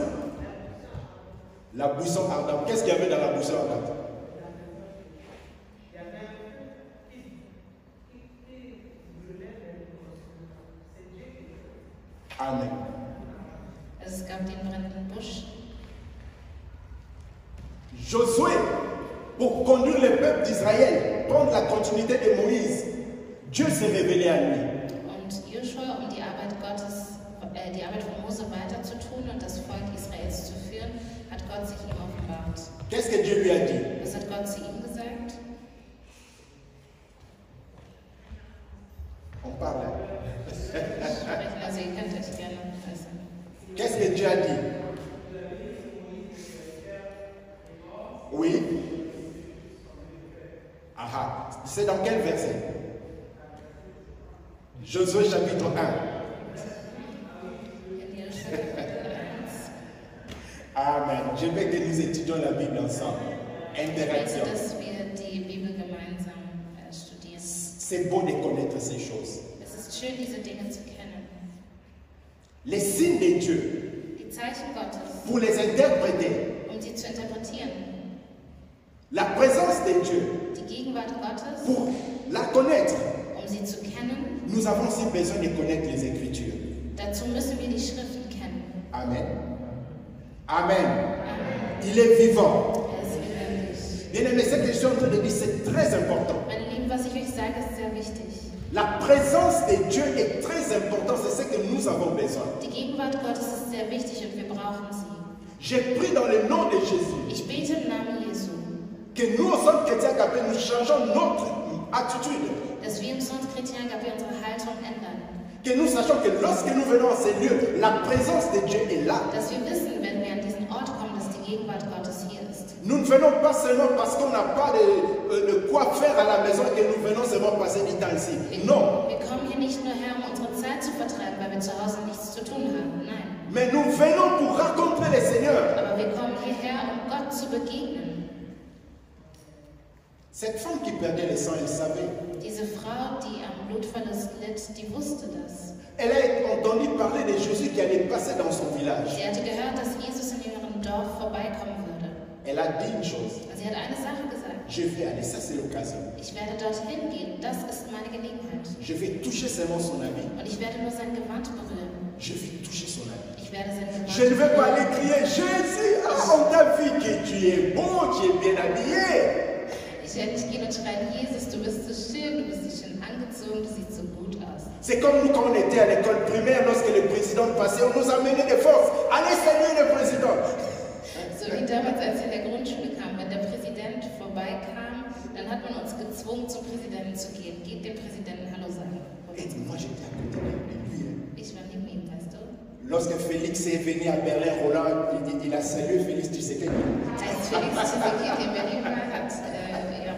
La buisson ardente. Qu'est-ce qu'il y avait dans la buisson ardente? Amen. Also es gab den brennenden Busch. Josué, pour conduire le peuple d'Israël, prendre la continuité de Moïse, Dieu s'est révélé à lui. Und Joshua, um die Arbeit von Mose weiterzutun und das Volk Israels zu führen, hat Gott sich ihm offenbart. Qu'est-ce que Dieu lui a dit? Was hat Gott zu ihm gesagt? On parle. Also ihr könnt euch gerne äußern. Qu'est-ce que Dieu a dit? Oui. Aha. C'est dans quel verset? Josué chapitre 1. In Joshua Kapitel 1. Amen. Je veux que nous étudions la Bible ensemble. Ich Interaction. möchte, dass wir die Bibel gemeinsam studieren. C'est bon de connaître ces choses. Es ist schön, diese Dinge zu kennen. Les signes de Dieu, Die Zeichen Gottes, pour les interpréter, um sie zu interpretieren. la présence de Dieu, Die Gegenwart Gottes, pour la connaître, um sie zu kennen. nous avons aussi besoin de connaître les Écritures. Dazu müssen wir die Schriften kennen. Amen. Amen. Amen. Il est vivant. Er ist lebendig. Bien aimé, ce que je suis en train de dire, c'est très important. Meine Lieben, was ich euch sage, ist sehr wichtig. La présence de Dieu est très importante, c'est ce que nous avons besoin. Die Gegenwart Gottes ist sehr wichtig und wir brauchen sie. J'ai pris dans le nom de Jésus Ich bete im Namen Jesu, que nous, en tant que chrétiens, nous changeons notre attitude. dass wir im Sonst Chrétien Gabi unsere Haltung ändern. Que nous sachions que lorsque nous venons à ces lieux, la présence de Dieu est là. Dass wir wissen, wenn wir an diesen Ort kommen, dass die Gegenwart Gottes hier ist. Nous ne venons pas seulement parce qu'on n'a pas de quoi faire à la maison et que nous venons seulement passer du temps ici. Non. Wir kommen hier nicht nur her, um unsere Zeit zu vertreiben, weil wir zu Hause nichts zu tun haben. Nein. Mais nous venons pour rencontrer le Seigneur. Aber wir kommen hierher, um Gott zu begegnen. Cette femme qui perdait le sang, elle savait. Diese Frau, die am Blutverlust litt, die wusste das. Elle a entendu parler de Jésus qui allait passer dans son village. Sie hatte gehört, dass Jesus in ihrem Dorf vorbeikommen würde. Elle a dit une chose. Sie hat eine Sache gesagt. Je vais aller, ça c'est l'occasion. Ich werde dorthin gehen, das ist meine Gelegenheit. Je vais toucher seulement son habit. Und ich werde nur sein Gewand berühren. Je vais toucher son habit. Ich werde sein Gewand Je ne vais pas aller berühren. crier, Jésus, on t'a vu que tu es beau, tu es bien habillé. Ich werde nicht gehen und schreien, Jesus, du bist so schön, du bist so schön angezogen, du siehst so gut aus. C'est comme nous quand on était à l'école primaire, lorsque le président passait, on nous amenait de force. Allez saluer le président. So wie damals, als wir in der Grundschule kamen, wenn der Präsident vorbeikam, dann hat man uns gezwungen, zum Präsidenten zu gehen. Geht dem Präsidenten Hallo sagen. Et moi j'étais à côté de lui. Ich war neben ihm, weißt du? Lorsque Félix est venu à Berlin, Roland, il a salué Félix Tshisekedi. Als Felix Tshisekedi in Berlin war, hat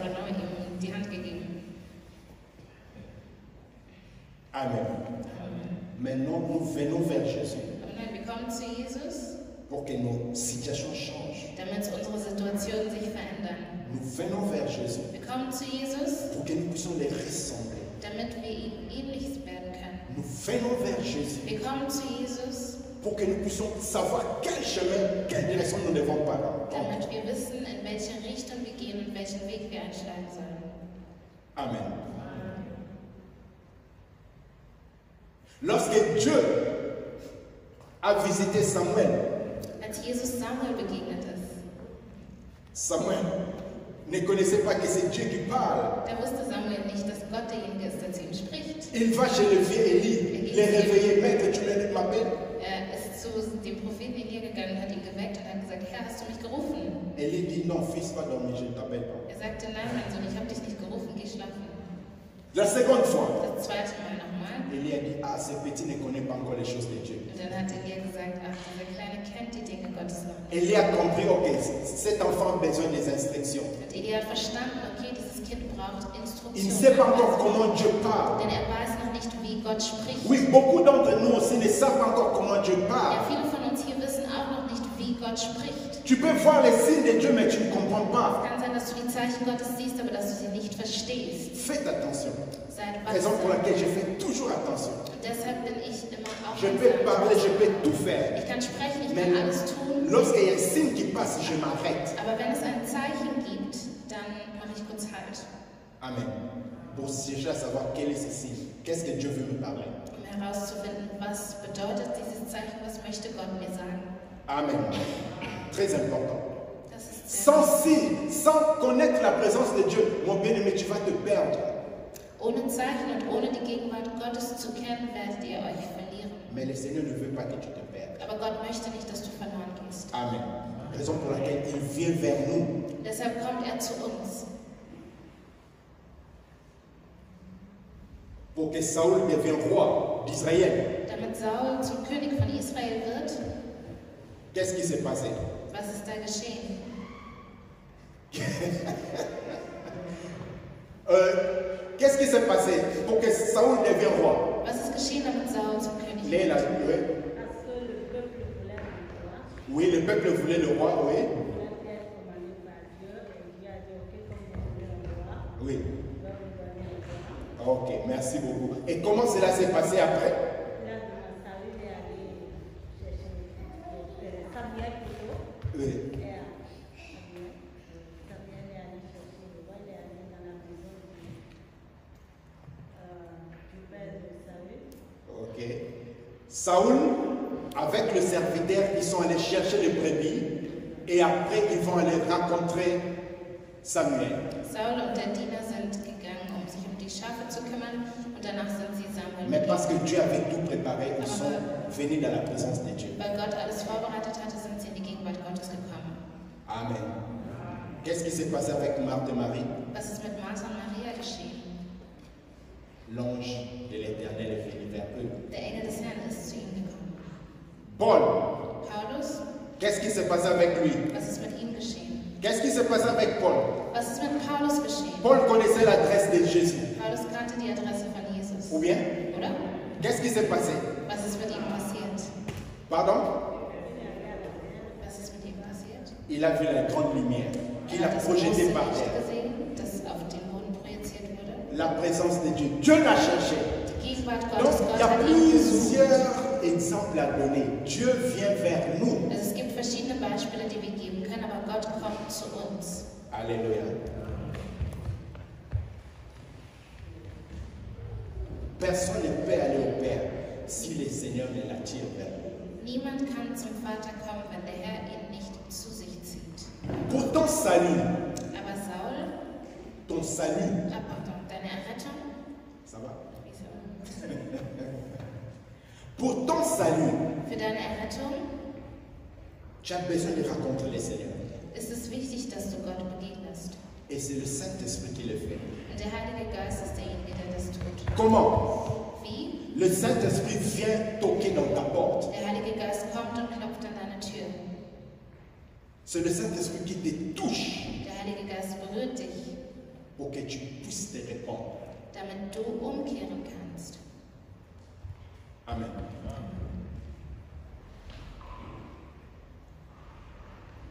Roland ihm die Hand gegeben. Amen. Maintenant, nous venons vers Jésus Aber nein, wir kommen zu Jesus, pour que nos situations changent. damit unsere Situationen sich verändern. Nous venons vers Jésus Wir kommen zu Jesus, pour que nous puissions les ressembler. damit wir ihm ähnlich werden können. Nous venons vers Jésus Wir kommen zu Jesus, pour que nous puissions savoir quel chemin, quelle direction nous devons prendre. damit wir wissen, in welche Richtung wir gehen und welchen Weg wir einschlagen sollen. Amen. Lorsque Dieu a visité Samuel, Als Jesus Samuel begegnet ist, Samuel ne connaissait pas que c'est Dieu qui parle. da wusste Samuel nicht, dass Gott derjenige ist, der zu ihm spricht. Il va chez le vieux Élie, le réveiller, maître, tu m'appelles. Er ist zu dem Propheten Elia gegangen, hat ihn geweckt und hat gesagt, Herr, hast du mich gerufen? Élie dit non, fils, pas dormir, je ne t'appelle pas. Er sagte, nein, mein Sohn, ich habe dich nicht gerufen, geh schlafen. La seconde fois, Das zweite Mal nochmal. Élie a dit, ah, ce petit ne connaît pas encore les choses de Dieu. Und dann hat Elia gesagt, ach, dieser Kleine kennt die Dinge Gottes noch nicht. Élie a compris, ok, cet enfant a besoin des instructions. Und Elia hat verstanden, okay, dieses Kind braucht Il ne sait pas encore Instruktionen. comment Dieu parle. Denn er weiß noch nicht, wie Gott spricht. Oui, beaucoup d'entre nous aussi ne savent pas encore comment Dieu Ja, parle. viele von uns hier wissen auch noch nicht, wie Gott spricht. Tu peux voir les signes de Dieu, mais tu ne comprends pas. Es kann sein, dass du die Zeichen Gottes siehst, aber dass du sie nicht verstehst. Faites attention. Sei Raison pour wachsam. laquelle je fais toujours attention. Und deshalb bin ich immer Je peux aufmerksam. parler, je peux tout faire. Ich kann sprechen, ich Mais kann alles tun. lorsqu'il y a un signe qui passe, je m'arrête. Aber wenn es ein Zeichen gibt, dann mache ich kurz Halt, Amen. Pour déjà savoir quel est ce signe. Qu'est-ce que Dieu veut me parler. um herauszufinden, was bedeutet dieses Zeichen, was möchte Gott mir sagen. Amen. Très important. Das ist sehr Sans signe, sans connaître la présence de Dieu, mon bien-aimé, tu vas te perdre. Ohne Zeichen und ohne die Gegenwart Gottes zu kennen, werdet ihr euch verlieren. Mais le Seigneur ne veut pas que tu te perdes. Aber Gott möchte nicht, dass du verloren gehst. Amen. Raison pour laquelle il vient vers nous. Deshalb kommt er zu uns, Pour que Saoul devienne roi d'Israël. damit Saul zum König von Israel wird. Qu'est-ce qui s'est passé? Was ist da geschehen? Qu'est-ce qui s'est passé pour que Saoul devienne roi? Was ist geschehen, damit Saul zum König wird? Léla, oui. Parce que le peuple voulait un roi, Oui, le peuple voulait le roi, oui. voulait être commandé par Dieu, et Dieu a dit, ok, comme vous voulez un roi, Oui. je vais vous donner un roi. Ok, merci beaucoup. Et comment cela s'est passé après? Là, Saül est allé chercher Samuel plutôt. Oui. Samuel est allé chercher le roi, il est allé dans la maison du père de Saül. Ok. Saoul, avec le serviteur, ils sont allés chercher les brebis et après ils vont aller rencontrer Samuel. Saul und der Diener sind gegangen, um sich um die Schafe zu kümmern, und danach sind sie Samuel Mais parce que begegnet. Dieu avait tout préparé, ils sont venus dans la présence de Dieu. Weil Gott alles vorbereitet hatte, sind sie in die Gegenwart Gottes gekommen. Amen. Qu'est-ce qui s'est passé avec Marthe et Marie? Was ist mit Martha und Maria geschehen? L'ange de l'Éternel est venu vers eux. Der Engel des Herrn ist zu ihnen gekommen. Paul, Paulus, qu'est-ce qui s'est passé avec lui? was ist mit ihm geschehen? Qu'est-ce qui s'est passé avec Paul? Was ist mit Paulus geschehen? Paul connaissait l'adresse de Jésus. Paulus kannte die Adresse von Jesus. Ou bien, Oder? qu'est-ce qui s'est passé? Was ist mit ihm passiert? Pardon? Was ist mit ihm passiert? Il a vu la grande lumière qu'il a hat das projetée große par Licht terre. gesehen, das auf la présence de Dieu. Dieu l'a cherché. Die Gegenwart Donc, Gottes, il Gott y a hat ihn gesucht. plusieurs exemples à donner. Dieu vient vers nous. Also es gibt verschiedene Beispiele, die wir geben können, aber Gott kommt zu uns. Alléluia. Personne ne peut aller au Père si le Seigneur ne l'attire vers lui. Niemand kann zum Vater kommen, wenn der Herr ihn nicht zu sich zieht. Pour ton salut, Aber Saul, ton salut, pardon, deine Errettung, ça va? wieso? Pour ton salut, Für deine Errettung tu as besoin de rencontrer le Seigneur. ist es wichtig, dass du Gott begegnest. Et c'est le Saint-Esprit qui le fait. Und der Heilige Geist ist derjenige, der das tut. Comment? Wie? Le Saint-Esprit vient toquer dans ta porte. Der Heilige Geist kommt und klopft an deine Tür. C'est le Saint-Esprit qui te touche Der Heilige Geist berührt dich, pour que tu puisses te répondre. damit du umkehren kannst. Amen.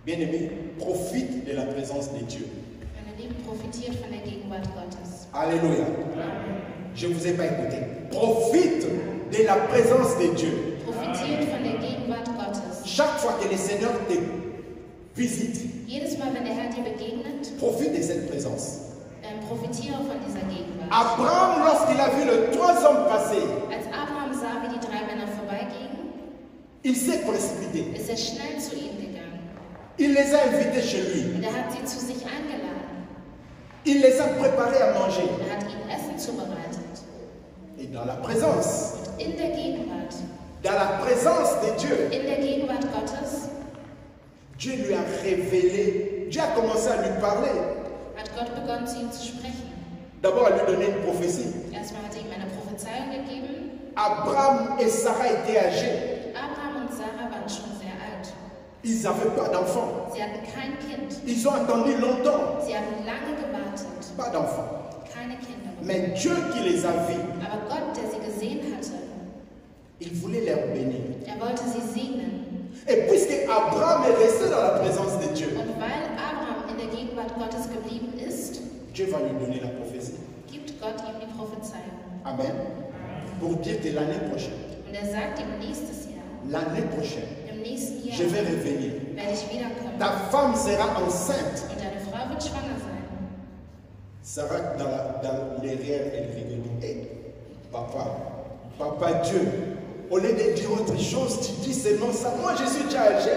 Bien-aimé, profite de la présence de Dieu. Meine Lieben, profitiert von der Gegenwart Gottes. Alléluia. Je ne vous ai pas écouté. Profite de la présence de Dieu. Profitiert von der Gegenwart Gottes. Chaque fois que le Seigneur te visite, Jedes Mal, wenn der Herr dir begegnet, profite de cette présence. profitiere von dieser Gegenwart. Abraham, lorsqu'il a vu les 3 hommes passer, Als Abraham sah, wie die 3 Männer vorbeigingen, il s'est précipité. ist er schnell zu ihnen gegangen. Il les a invités chez lui. Und er hat sie zu sich eingeladen. Il les a préparés à manger. Er hat ihnen Essen zubereitet. Et dans la présence, Und in der Gegenwart, dans la présence de Dieu, in der Gegenwart Gottes, Dieu lui a révélé, Dieu a commencé à lui parler. hat Gott begonnen, zu ihm zu sprechen. D'abord, à lui donner une prophétie. Erstmal hat er ihm eine Prophezeiung gegeben. Abraham et Sarah étaient âgés. Abraham und Sarah waren schon sehr alt. Ils n'avaient pas d'enfants. Sie hatten kein Kind. Ils ont attendu longtemps. Sie haben lange gewartet. Pas d'enfants. Keine Kinder. Mais Dieu qui les a vus, Aber Gott, der sie gesehen hatte, il voulait les bénir. er wollte sie segnen. Et puisque Abraham est resté dans la présence de Dieu, Und weil Abraham in der Gegenwart Gottes geblieben ist, Dieu va lui donner la prophétie. gibt Gott ihm die Prophezeiung. Amen. Pour dire que l'année prochaine, Und er sagt ihm nächstes Jahr, l'année prochaine, im nächsten Jahr je vais revenir. werde ich wiederkommen. Ta femme sera enceinte. Und deine Frau wird schwanger sein. Sarah, dans l'erreur, elle rigole. Hey, papa Dieu, au lieu de dire autre chose, tu dis seulement ça. Moi, je suis déjà âgé.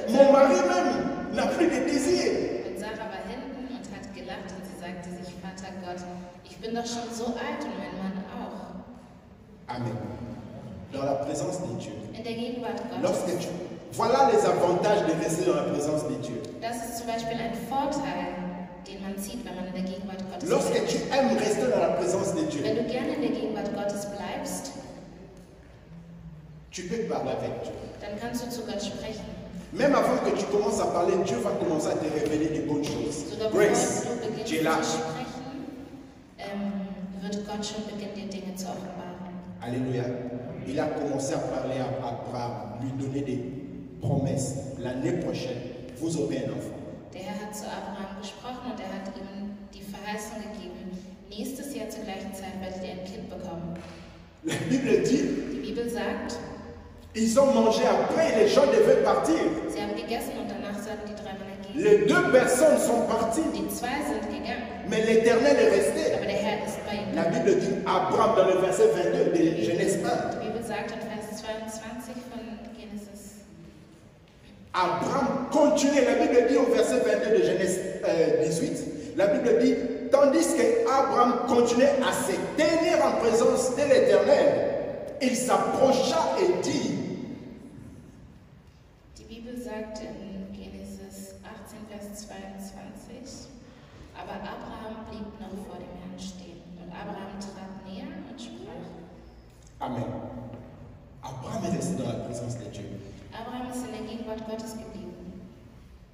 Mon mari même n'a plus de désir. Und Sarah war hinten und hat gelacht und sie sagte sich, Vater Gott, ich bin doch schon so alt und mein Mann auch. Amen. Dans la présence de Dieu. In der Gegenwart Gottes. Lorsque tu... Voilà les avantages de rester dans la présence de Dieu. Das ist zum Beispiel ein Vorteil, den man zieht, wenn man in der Gegenwart Gottes Lorsque bleibt. tu aimes rester dans la présence de Dieu, Wenn du gerne in der Gegenwart Gottes bleibst, tu peux parler avec Dieu. dann kannst du zu Gott sprechen. Même avant que tu commences à parler, Dieu va commencer à te révéler des bonnes choses. Sogar bevor Grace, du beginnst tu es là. zu sprechen, wird Gott schon beginnen, dir Dinge zu offenbaren. Alléluia. Il a commencé à parler à Abraham, lui donner des promesses. L'année prochaine, vous aurez un enfant. Der Herr hat zu Abraham gesprochen und er hat ihm die Verheißung gegeben, nächstes Jahr zur gleichen Zeit werdet ihr ein Kind bekommen. La Bible dit, Die Bibel sagt, ils ont mangé après, les gens devaient partir. sie haben gegessen und danach sollten die 3 Männer gehen. Les 2 personnes sont parties, Die 2 sind gegangen, mais l'Éternel est resté. aber der Herr ist bei ihnen. La Bible dit, Abraham, dans le verset 22 de Genèse 1, Die Bibel sagt in Vers 22 von Genesis, Abraham continuait, la Bible dit au verset 22 de Genèse 18, la Bible dit, tandis que Abraham continuait à se tenir en présence de l'Éternel, il s'approcha et dit, die Bibel sagt in Genesis 18, Vers 22, aber Abraham blieb noch vor dem Herrn stehen. Und Abraham trat näher und sprach. Amen. Abraham est resté dans la présence de Dieu. Abraham ist in der Gegenwart Gottes geblieben.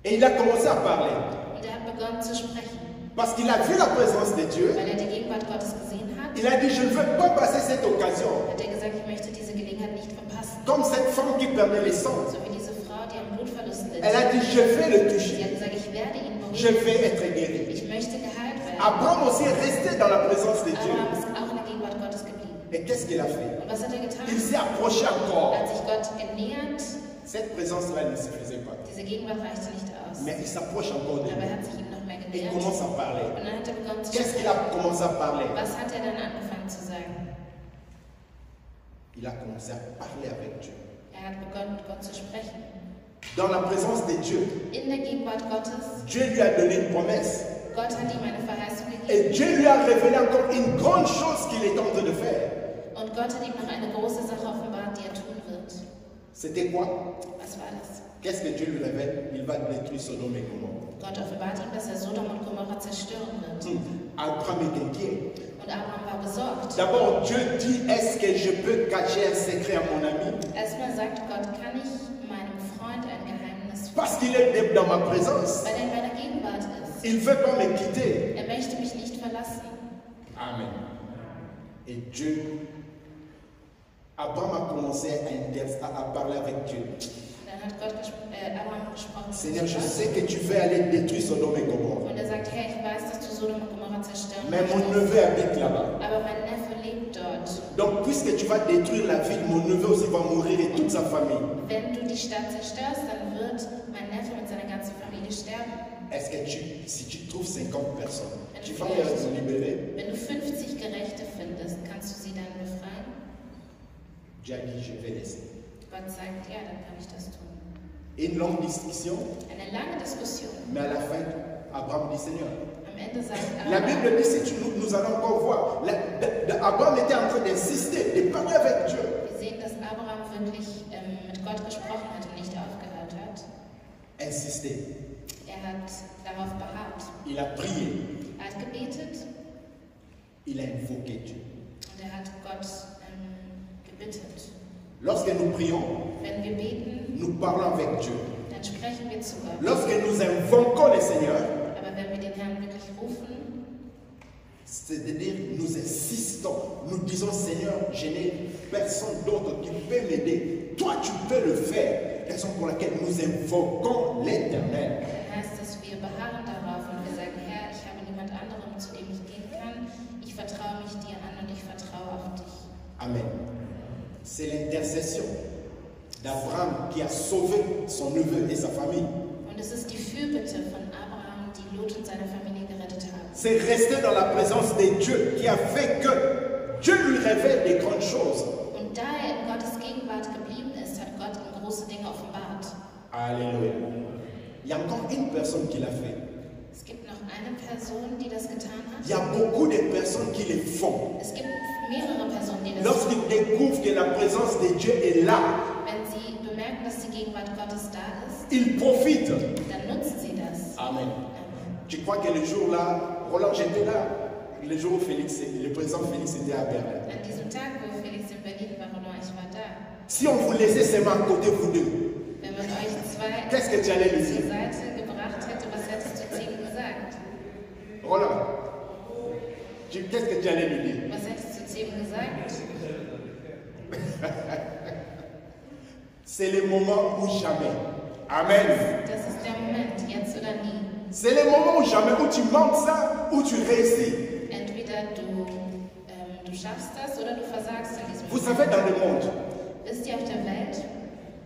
Et il a commencé à parler, Und er hat begonnen zu sprechen, parce qu'il a vu la présence de Dieu. weil er die Gegenwart Gottes gesehen hat. Il a dit, je ne veux pas passer cette occasion, Hat er gesagt, ich möchte diese Gelegenheit nicht verpassen. comme cette femme qui perdait les sangs. So wie diese Frau, die am Blutverlust litt. Elle a dit, je vais le Sie toucher, hat gesagt, ich werde ihn je berühren. vais être guéri. Ich möchte geheilt werden. Abraham aussi est resté dans la présence de Dieu. Abraham ist auch in der Gegenwart Gottes geblieben. Et qu'est-ce qu'il a fait? Und was hat er getan? Il s'est approché encore. Er hat sich Gott genähert. Cette présence-là ne suffisait pas. Diese Gegenwart reichte nicht aus. Mais il s'approche encore de Aber er lui. hat sich ihm noch mehr Et il genähert. commence à parler. Und dann hat er begonnen zu Qu'est-ce qu'il sprechen. a commencé à parler? Was hat er dann angefangen zu sagen? Il a commencé à parler avec Dieu. Er hat begonnen, mit Gott zu sprechen. Dans la présence de Dieu, In der Gegenwart Gottes, Dieu lui a donné une promesse. Gott hat ihm eine Verheißung gegeben. Et Dieu lui a révélé encore une grande chose qu'il est en train de faire. Und Gott hat ihm noch eine große Sache offenbart, die er tun wird. C'était quoi? Was war das? Qu'est-ce que Dieu lui révèle? Il va détruire Sodome et Gomorrhe. Gott offenbart ihm, dass er Sodom und Gomorra zerstören wird. Abraham est inquiet. Und Abraham war besorgt. D'abord, Dieu dit, est-ce que je peux cacher un secret à mon ami? Erstmal sagt Gott, kann ich meinem Freund ein Geheimnis Parce qu'il est dans ma présence. weil er in meiner Gegenwart ist. Il ne veut pas me quitter. Er möchte mich nicht verlassen. Amen. Et Dieu, Abraham a commencé à parler avec Dieu. Dann hat Abraham gesprochen. Seigneur, je sais que tu veux aller détruire Sodome et Gomorre. Und er sagt, hey, ich weiß, dass du Sodom und Gomorra zerstören Mais mon möchtest. neveu habite là-bas. Aber mein Neffe lebt dort. Donc, puisque tu vas détruire la ville, mon neveu aussi va mourir et toute sa famille. Wenn du die Stadt zerstörst, dann wird mein Neffe mit seiner ganzen Familie sterben. Est-ce que si tu trouves 50 personnes, tu vas les libérer? Wenn du 50 Gerechte findest, kannst du sie dann befreien? Dieu a dit, je vais laisser. Gott sagt, ja, dann kann ich das tun. Une longue discussion, Eine lange Diskussion. mais à la fin, Abraham dit, Seigneur, Am Ende sagt la Abraham, Bible dit, si nous allons encore voir, Abraham était en train d'insister, de parler avec Dieu. wir sehen, dass Abraham wirklich mit Gott gesprochen hat und nicht aufgehört hat. Insister. Er hat darauf beharrt. Il a prié, Er hat gebetet il a invoqué Dieu. und er hat Gott gebittet. Lorsque nous prions, Wenn wir beten, nous parlons avec Dieu. dann sprechen wir zu Gott. Lorsque nous invoquons le Seigneur, Aber wenn wir den Herrn wirklich rufen, c'est-à-dire nous insistons, nous disons Seigneur, je n'ai personne d'autre qui peut m'aider. Toi, tu peux le faire. Raison pour laquelle nous invoquons l'Éternel. dann heißt es, wir beharren darauf und wir sagen, Herr, ich habe niemand anderem, zu dem ich gehen kann. Ich vertraue mich dir an und ich vertraue auf dich. Amen. C'est l'intercession d'Abraham qui a sauvé son neveu et sa famille. Und es ist die Fürbitte von Abraham, die Lot und seine Familie gerettet haben. C'est rester dans la présence de Dieu qui a fait que Dieu lui révèle des grandes choses. Und da er in Gottes Gegenwart geblieben ist, hat Gott ihm große Dinge offenbart. Alléluia. Il y a encore une personne qui l'a fait. Es gibt noch eine Person, die das getan Il y hat. a beaucoup de personnes qui le font. Es gibt mehrere Personen, die das tun. Lorsqu'ils découvrent que la présence de Dieu est là, Wenn sie bemerken, dass die Gegenwart Gottes da ist, ils profitent. dann nutzen sie das. Amen. Tu crois que le jour-là, Roland, j'étais là, le jour où le président Félix était à Berlin. An diesem Tag, wo Felix in Berlin war, Roland, ich war da. Si on vous laissait seulement à côté, vous deux, Wenn man euch zwei qu'est-ce que tu allais lui zur dire? Seite gebracht hätte, was hättest du zu ihm gesagt? Roland, qu'est-ce que tu allais lui dire? Was hättest du zu ihm gesagt? C'est le moment ou jamais. Amen. Das ist der Moment, jetzt oder nie. C'est le moment ou jamais où tu manques ça, où tu réussis. Entweder du schaffst das oder du versagst in diesem Vous Moment. savez, dans le monde, Wisst ihr, auf der Welt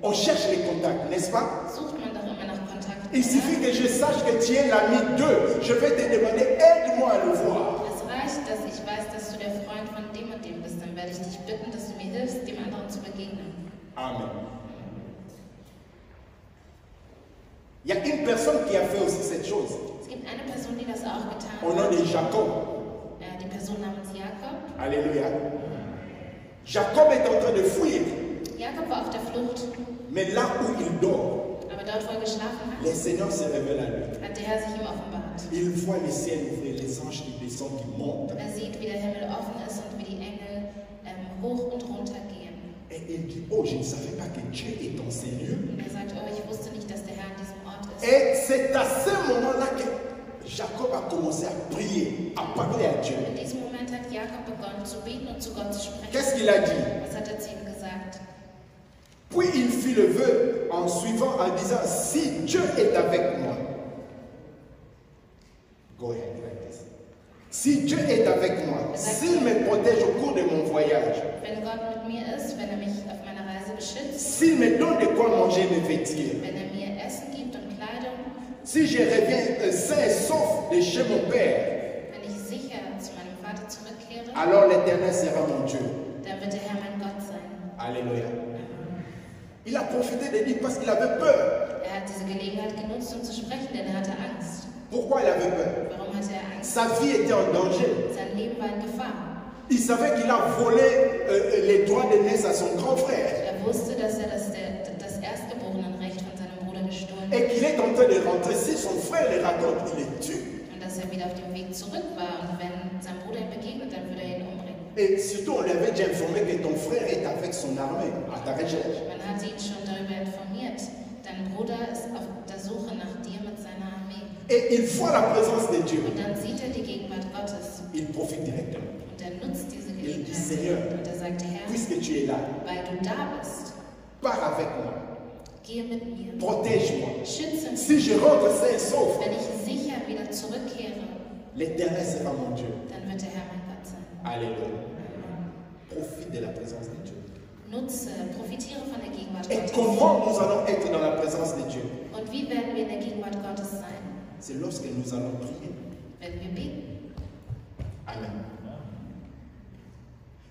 on cherche les contacts, n'est-ce pas? sucht man doch immer nach Kontakten. Il suffit que je sache que tu es l'ami d'eux. Je vais te demander, aide-moi à le voir. Es reicht, dass ich weiß, dass du der Freund von dem und dem bist. Dann werde ich dich bitten, dass du mir hilfst, dem anderen zu begegnen. Amen. Il y a une personne qui a fait aussi cette chose. Es gibt eine Person, die das auch getan Au nom hat. de Jacob. Die Person namens Jakob. Alléluia. Jacob est en train de fuir. Jakob war auf der Flucht, Mais là où il dort, aber dort, wo er geschlafen hat, le Seigneur se révèle à lui. hat der Herr sich ihm offenbart. Il voit le ciel ouvrir, les anges qui descendent, qui montent. Er sieht, wie der Himmel offen ist und wie die Engel hoch und runter gehen. Et il dit, oh, je ne savais pas que Dieu est dans ces lieux. Und er sagt, oh, ich wusste nicht, dass der Herr an diesem Ort ist. Et c'est à ce moment-là que Jacob a commencé à prier, à parler à Dieu. In diesem Moment hat Jakob begonnen zu beten und zu Gott zu sprechen. Qu'est-ce qu'il a dit? Was hat er zu ihm gesagt? Puis il fit le vœu en suivant, en disant, si Dieu est avec moi. Go ahead, like this. Si Dieu est avec moi, s'il me protège au cours de mon voyage, Wenn Gott mit mir ist, wenn er mich auf meiner Reise beschützt, s'il me donne de quoi manger et me vêtir, wenn er mir Essen gibt und Kleidung, si je reviens sain et sauf de chez mon Père, wenn ich sicher zu meinem Vater zurückkehre, alors l'Éternel sera mon Dieu. dann wird der Herr mein Gott sein. Alléluia. Il a profité de dire parce qu'il avait peur. Er hat diese Gelegenheit genutzt, um zu sprechen, denn er hatte Angst. Pourquoi il avait peur? Warum hatte er Angst? Sa vie était en danger. Sein Leben war in Gefahr. Il savait qu'il a volé les droits de naissance à son grand frère Er wusste, dass er das Erstgeborenenrecht von seinem Bruder gestohlen et hat qu'il est en train de rentrer. Si son frère le raconte, il le tue. und dass er wieder auf dem Weg zurück war. Und wenn sein Bruder ihm begegnet, dann würde er ihn umbringen. Et surtout, on lui avait déjà informé que ton frère est avec son armée à ta recherche. Man hatte ihn schon darüber informiert. Dein Bruder ist auf der Suche nach dir mit seiner Armee. Et il voit la présence de Dieu. Und dann sieht er die Gegenwart Gottes. Il profite directement. Und er nutzt diese Il dit, Gelegenheit. Seigneur, Und er sagt, Herr, puisque tu es là, weil du da bist, pars avec moi. gehe mit mir. Protège-moi. Schütze mich. Si je rentre sain et sauf, Wenn ich sicher wieder zurückkehre, l'Éternel sera mon Dieu. dann wird der Herr mein Gott sein. Alléluia. Profite de la présence de Dieu. Profitiere von der Gegenwart Et Gottes. comment nous allons être dans la présence de Dieu? Und wie werden wir in der Gegenwart Gottes sein? C'est lorsque nous allons prier. Wenn wir beten. Amen.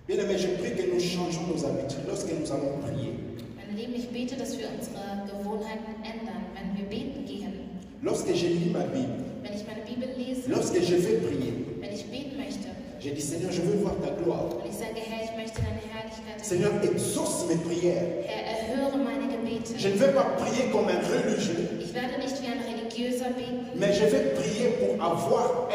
Bien-aimés, je prie que nous changeons nos habitudes lorsque nous allons prier. Meine Lieben, ich bete, dass wir unsere Gewohnheiten ändern, wenn wir beten gehen. Lorsque je lis ma Bible, Wenn ich meine Bibel lese, lorsque je vais prier, wenn ich beten möchte. je dis Seigneur, je veux voir ta gloire. Und ich sage, Herr, ich möchte deine Herrlichkeit Seigneur, erleben. exauce mes prières. Herr, erhöre meine Gebete. Je ne vais pas prier comme un religieux, Ich werde nicht wie ein Religiöser beten, mais je vais prier pour avoir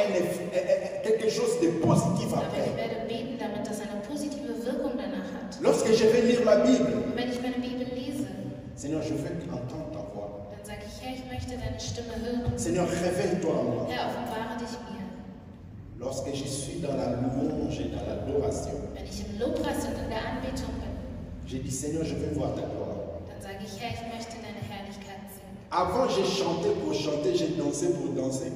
quelque chose de positif aber ich après. werde beten, damit das eine positive Wirkung danach hat. Lorsque je vais lire ma Bible, Und wenn ich meine Bibel lese, Seigneur, je veux entendre ta voix. dann sage ich, Herr, ich möchte deine Stimme hören. Seigneur, révèle-toi en moi. Herr, offenbare dich mir. Lorsque je suis dans la louange et dans l'adoration, Wenn ich im Lobpreis und in der Anbetung bin, je dis Seigneur, je veux voir ta gloire. dann sage ich, Herr, ich möchte deine Herrlichkeit sehen. Avant, j'ai chanté pour chanter, j'ai dansé pour danser.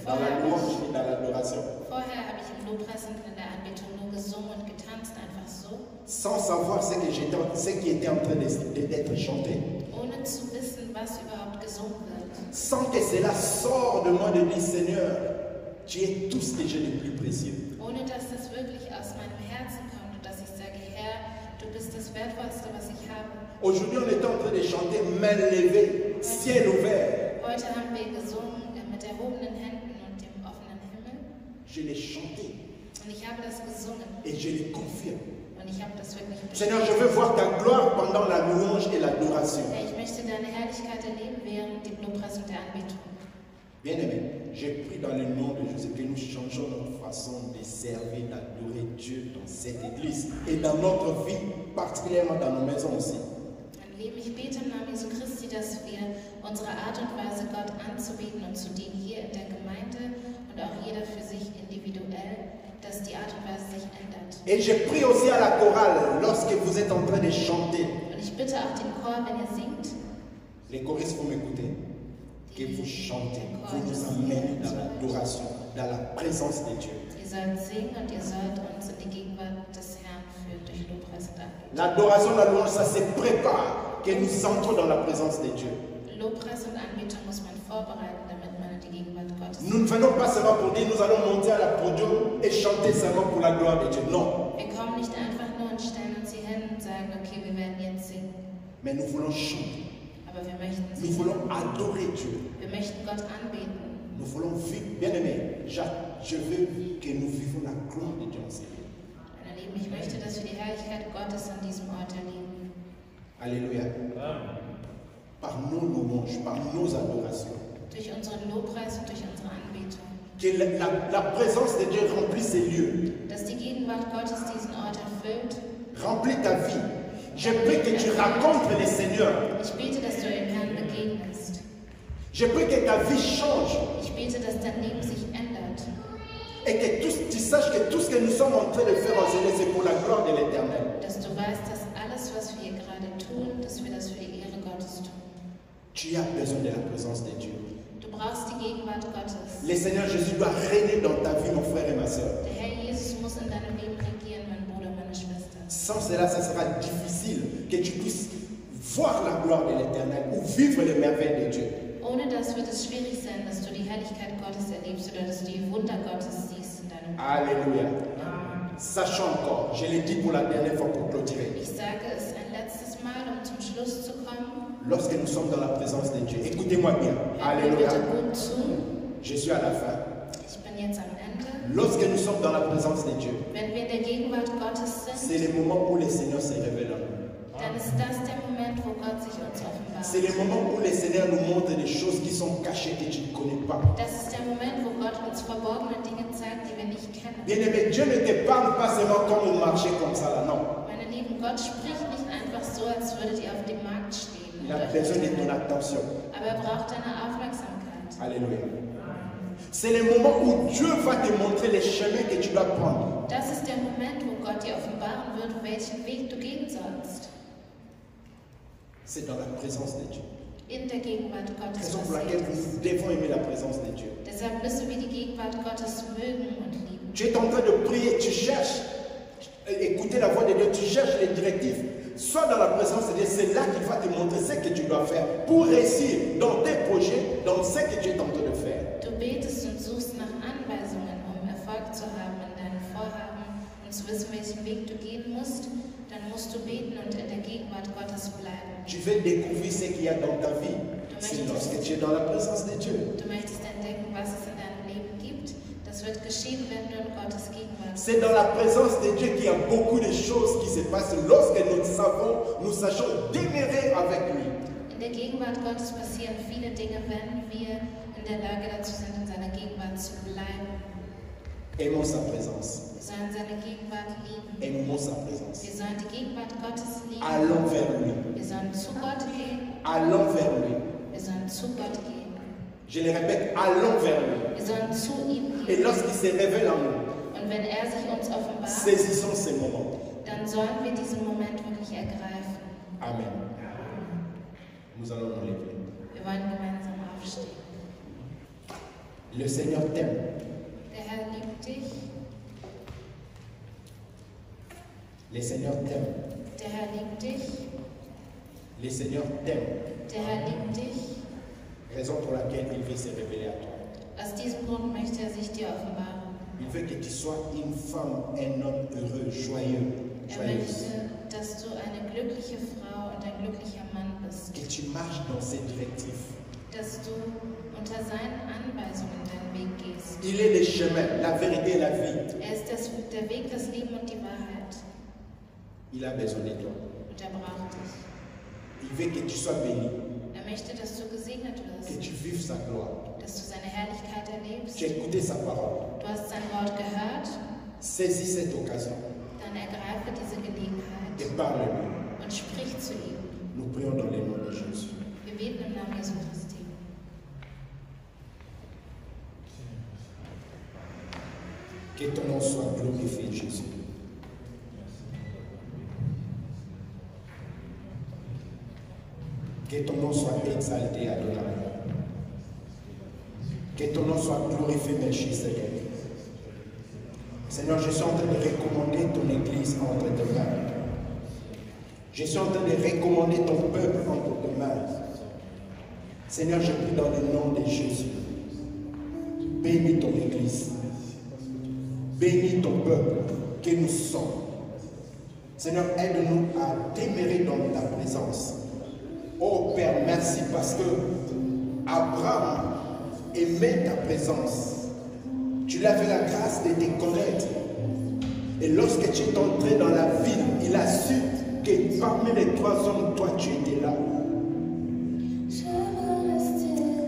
Dans la louange et dans l'adoration. Vorher habe ich im Lobpreis und in der Anbetung nur gesungen und getanzt, einfach so, Sans savoir ce qui était en train d'être chanté. ohne zu wissen, was überhaupt gesungen wird. Sans que cela sorte de moi de dire Seigneur, tu es tout ce que j'ai de plus précieux. Ohne dass das wirklich aus meinem Herzen kommt und dass ich sage, Herr, du bist das Wertvollste, was ich habe. Aujourd'hui, on est en train de chanter main levée, ciel ouvert. Heute haben wir gesungen mit erhobenen Händen und dem offenen Himmel. Je l'ai chanté Und ich habe das gesungen et je le confirme. und ich habe das wirklich Seigneur, bestätigt. je veux voir ta gloire pendant la louange et l'adoration. Herr, ich möchte deine Herrlichkeit erleben während dem Lobpreis und der Anbetung. Bien-aimé, je prie dans le nom de Jésus que nous changeons notre façon de servir, d'adorer Dieu dans cette église et dans notre vie, particulièrement dans nos maisons aussi. Mein Leben, ich bete im Namen Jesu Christi, dass wir unsere Art und Weise, Gott anzubeten und zu dienen hier in der Gemeinde und auch jeder für sich individuell, dass die Art und Weise sich ändert. Et je prie aussi à la chorale lorsque vous êtes en train de chanter. Und ich bitte auch den Chor, wenn ihr singt, Les choristes vont m'écouter. Que vous chantez, vous nous emmenez dans l'adoration, dans la présence de Dieu. ihr sollt singen und ihr sollt uns in die Gegenwart des Herrn führen durch Lobpreis und Anbetung. L'adoration, la louange, ça se prépare, que nous entrons dans la présence de Dieu. Lobpreis und Anbetung muss man vorbereiten, damit man in die Gegenwart Gottes Nous ne venons pas seulement pour dire nous allons monter à la podium et chanter seulement pour la gloire de Dieu. Non. Wir kommen nicht einfach nur und stellen uns hier hin und sagen, okay, wir werden jetzt singen. Mais nous voulons chanter. Aber wir möchten Nous singen. voulons adorer Dieu. Wir möchten Gott anbeten. Nous voulons vivre. Bien-aimés, je veux que nous vivons la gloire de Dieu en ce lieu. Meine Lieben, ich möchte, dass wir die Herrlichkeit Gottes an diesem Ort erleben. Alléluia. Par nos louanges, par nos adorations. Durch unseren Lobpreis und durch unsere Anbetung. Que la présence de Dieu remplisse ces lieux. Dass die Gegenwart Gottes diesen Ort erfüllt. Remplis ta vie. Je prie que tu rencontres le Seigneur. Ich bete, dass du dem Herrn begegnest. Je prie que ta vie change. Ich bete, dass dein Leben sich ändert. Et que tu saches que tout ce que nous sommes en train de faire en ce lieu, c'est pour la gloire de l'Éternel. Dass du weißt, dass alles, was wir hier gerade tun, dass wir das für die Ehre Gottes tun. Tu as besoin de la présence de Dieu. Du brauchst die Gegenwart Gottes. Le Seigneur Jésus doit régner dans ta vie, mon frère et ma soeur. Der Herr Jesus muss in deinem Leben regieren, mein Bruder, meine Schwester. Sans cela, ça sera difficile que tu puisses voir la gloire de l'Éternel ou vivre les merveilles de Dieu. Ohne das wird es schwierig sein, dass du die Herrlichkeit Gottes erlebst oder dass du die Wunder Gottes siehst in deinem Leben. Alléluia. Sachant encore, je l'ai dit pour la dernière fois pour clôturer. Ich sage es ein letztes Mal, um zum Schluss zu kommen. Lorsque nous sommes dans la présence de Dieu, écoutez-moi bien. Hört mir Alléluia. bitte gut zu. Je suis à la fin. Ich bin jetzt am Ende. Lorsque nous sommes dans la présence de Dieu, Wenn wir in der Gegenwart Gottes c'est sind, le moment où le Seigneur se révèle en nous. dann ist das der Moment, wo Gott sich uns C'est le offenbart. moment où le Seigneur nous montre des choses qui sont cachées que tu ne connais pas. Das ist der Moment, wo Gott uns verborgene Dinge zeigt, die wir nicht kennen. Bien-aimé, Dieu ne te parle pas seulement comme on marchait comme ça là, non. Meine Lieben, Gott spricht nicht einfach so, als würdet ihr auf dem Markt stehen. Il a besoin de ton attention. Aber er braucht deine Aufmerksamkeit. Alléluia. C'est le moment où Dieu va te montrer les chemins que tu dois prendre. Das ist der Moment, wo Gott dir offenbaren wird, welchen Weg du gehen sollst. C'est dans la présence de Dieu. In der Gegenwart Gottes Raison pour passiert laquelle es. nous devons aimer la présence de Dieu. Deshalb müssen wir die Gegenwart Gottes mögen und lieben. Tu es en train de prier, tu cherches, écouter la voix de Dieu, tu cherches les directives. Sois dans la présence de Dieu, c'est là qu'il va te montrer ce que tu dois faire pour réussir dans tes projets, dans ce que tu es en train de faire. Du betest und suchst nach Anweisungen, um Erfolg zu haben in deinen Vorhaben und zu wissen, welchen Weg du gehen musst. Dann musst du beten und in der Gegenwart Gottes bleiben. Tu veux découvrir ce qu'il y a dans ta vie. C'est lorsque tu es dans la présence de Dieu. Du möchtest entdecken, was es in deinem Leben gibt. Das wird geschehen, wenn du in Gottes Gegenwart bist. C'est dans la présence de Dieu qu'il y a beaucoup de choses qui se passent lorsque nous sachons demeurer avec lui. In der Gegenwart Gottes passieren viele Dinge, wenn wir in der Lage dazu sind, in seiner Gegenwart zu bleiben. Aimons sa présence. Wir sollen seine Gegenwart lieben. Aimons sa présence. Wir sollen die Gegenwart Gottes lieben. Allons vers lui. Wir sollen zu Gott gehen. Allons vers lui. Wir sollen zu Gott gehen. Je le répète, allons vers lui. Wir sollen zu ihm Et gehen. lorsqu'il se révèle en nous, Und wenn er sich uns offenbart, saisissons ces moments. dann sollen wir diesen Moment wirklich ergreifen. Amen. Nous allons nous lever. Wir wollen gemeinsam aufstehen. Le Seigneur t'aime. Der Herr liebt dich. Le Seigneur t'aime. Der Herr liebt dich. Le Seigneur t'aime. Der Herr liebt dich. Raison pour laquelle il veut se révéler à toi. Aus diesem Grund möchte er sich dir offenbaren. Il veut que tu sois une femme, un homme heureux, joyeux, Er joyeuse. möchte, dass du eine glückliche Frau und ein glücklicher Mann bist. Que tu marches dans ses directives. Dass du unter seinen Anweisungen deinen Weg gehst. Il est le chemin, la vérité et la vie. Er ist der Weg, das Leben und die Wahrheit. Il a besoin de toi. Und er braucht dich. Il veut que tu sois béni, Er möchte, dass du gesegnet que wirst. tu vives sa gloire. Dass du seine Herrlichkeit erlebst. Tu as écouté sa parole. Du hast sein Wort gehört. Saisis cette occasion Dann ergreife diese Gelegenheit et parle-lui. und sprich zu ihm. Nous prions dans le nom de Jésus. Wir beten im Namen Jesu Christi. Que ton nom soit glorifié, Jésus. Que ton nom soit exalté, Adonai. Que ton nom soit glorifié, Melchizedek. Seigneur, je suis en train de recommander ton Église entre tes mains. Je suis en train de recommander ton peuple entre tes mains. Seigneur, je prie dans le nom de Jésus. Bénis ton Église. Bénis ton peuple que nous sommes. Seigneur, aide-nous à demeurer dans ta présence. Oh Père, merci parce que Abraham aimait ta présence. Tu lui as fait la grâce de te connaître. Et lorsque tu es entré dans la ville, il a su que parmi les trois hommes, toi tu étais là.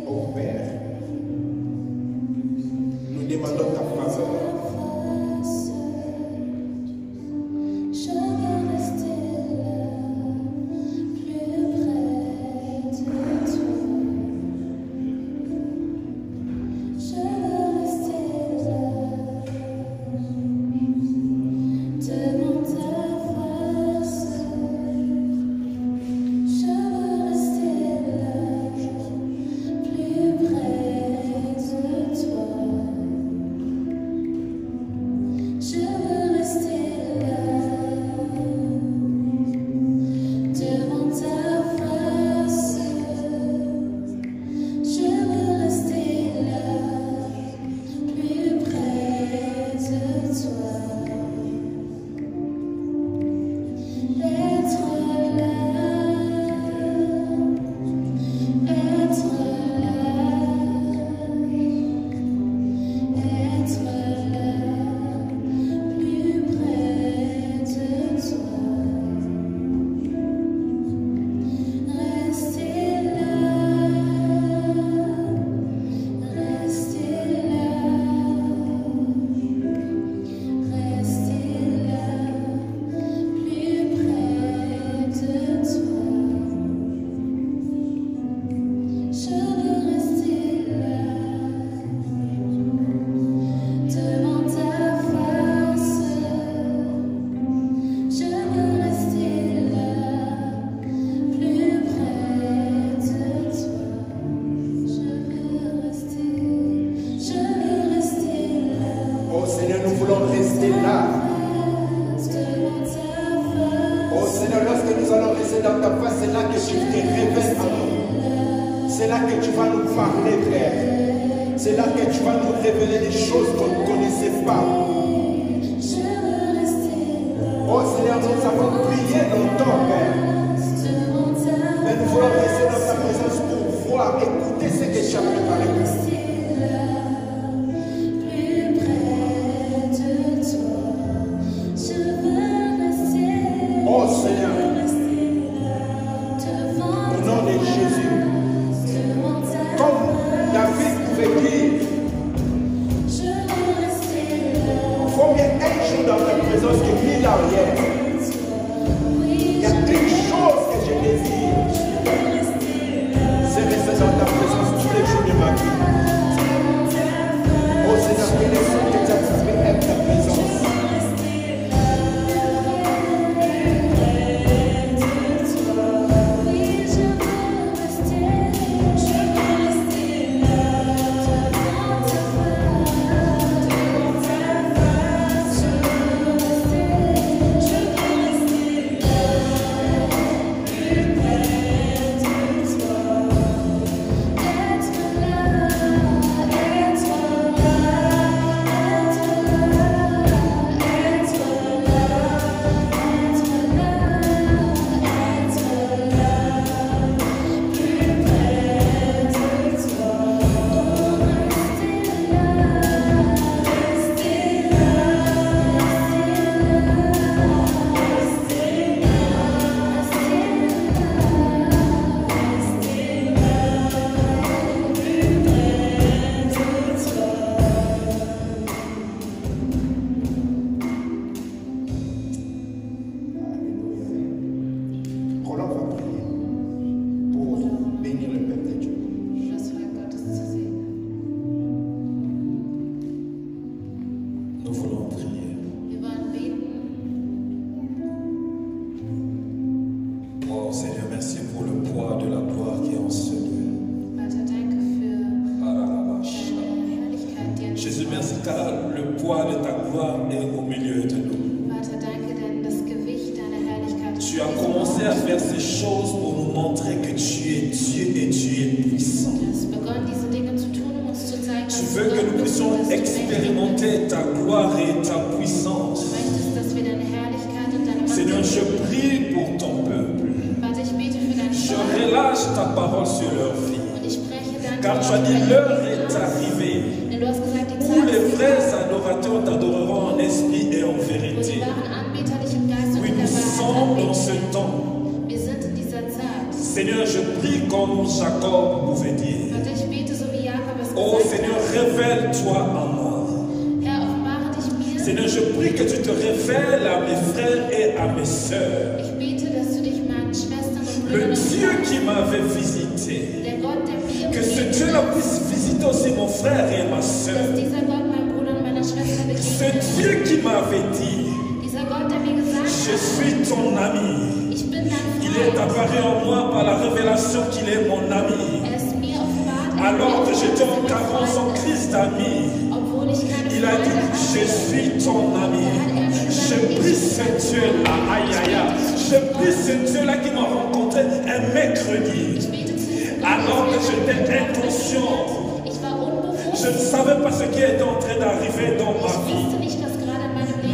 Oh Père, nous demandons ta faveur. Devant ta face, je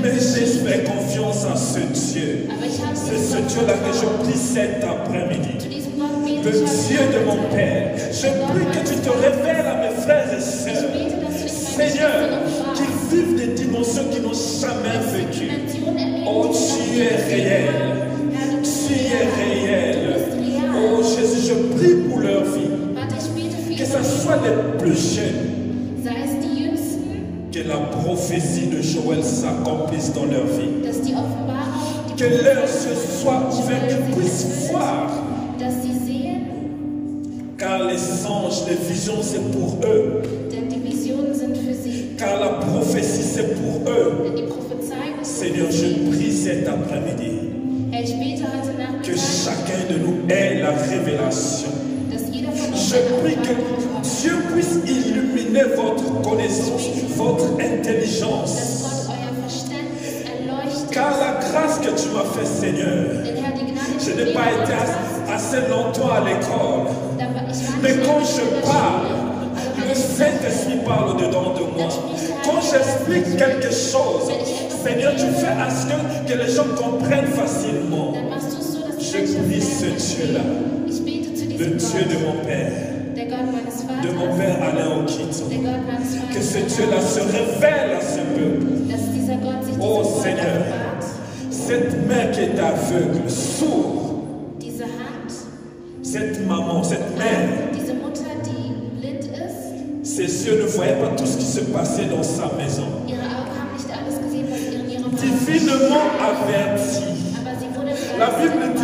Mais j'ai fait confiance à ce Dieu. Aber ich habe C'est ce Dieu-là que je prie cet Zu après-midi. diesem Gott bete Le ich Dieu de mon heute Père, je prie que tu te révèles à mes frères et Ich sœurs. bete, dass du dich meine Seigneur, Schwestern offenbarst. qu'ils vivent des dimensions qu'ils n'ont jamais vécues. Dimensionen erleben, Oh, die sie tu noch es nicht réel. Herr, du bist Tu es réel. Du bist real. Oh Jésus, je prie pour leur vie. Warte, ich bete für Que ihre ce soit Leben. les plus jeunes. Sei es die Jüngsten, Que la prophétie de Joël s'accomplisse dans leur vie. dass die Offenbarung, die Que leurs yeux soient ouverts, qu'ils puissent voir. dass sie sehen, Car les songes, les visions, c'est pour eux. denn die Visionen sind für sie, Car la prophétie, c'est pour eux. denn die Prophezeiung ist Seigneur, für sie. je prie cet après-midi Herr, ich bete heute que Nachmittag, chacun de nous ait la révélation. dass jeder von uns Je eine prie que Offenbarung bekommt, Dieu puisse illuminer votre connaissance, votre dass intelligence. Gott euer Verständnis erleuchtet. Car la grâce que tu m'as fait, Seigneur, Denn Herr, die Gnade, die je du n'ai mir pas été gemacht hast, assez longtemps à l'école. ich war Mais nicht quand lange je in der parle, Schule, aber wenn le ich Saint-Esprit parle au-dedans de moi. Quand j'explique quelque chose, Seigneur, tu fais à ce que les gens comprennent facilement. dann machst du es so, dass die Je Menschen prie es ce lernen. Dieu-là, Ich bete zu le diesem Dieu de Gott, mon Père, der Gott meines de mon Vaters, Père Alain Okito. der Gott meines Que ce Vaters, Dieu-là se révèle à ce peuple. dass dieser Gott sich Oh, diesem Volk Seigneur. offenbart. Cette main qui est aveugle, sourde, Diese Hand, cette maman, cette mère, diese Mutter, die blind ist, ses yeux ne voyaient pas tout ce qui se passait dans sa maison. ihre Augen haben nicht alles gesehen, was in ihrem Haus Divinement averti. aber sie wurde La Bible gewarnt.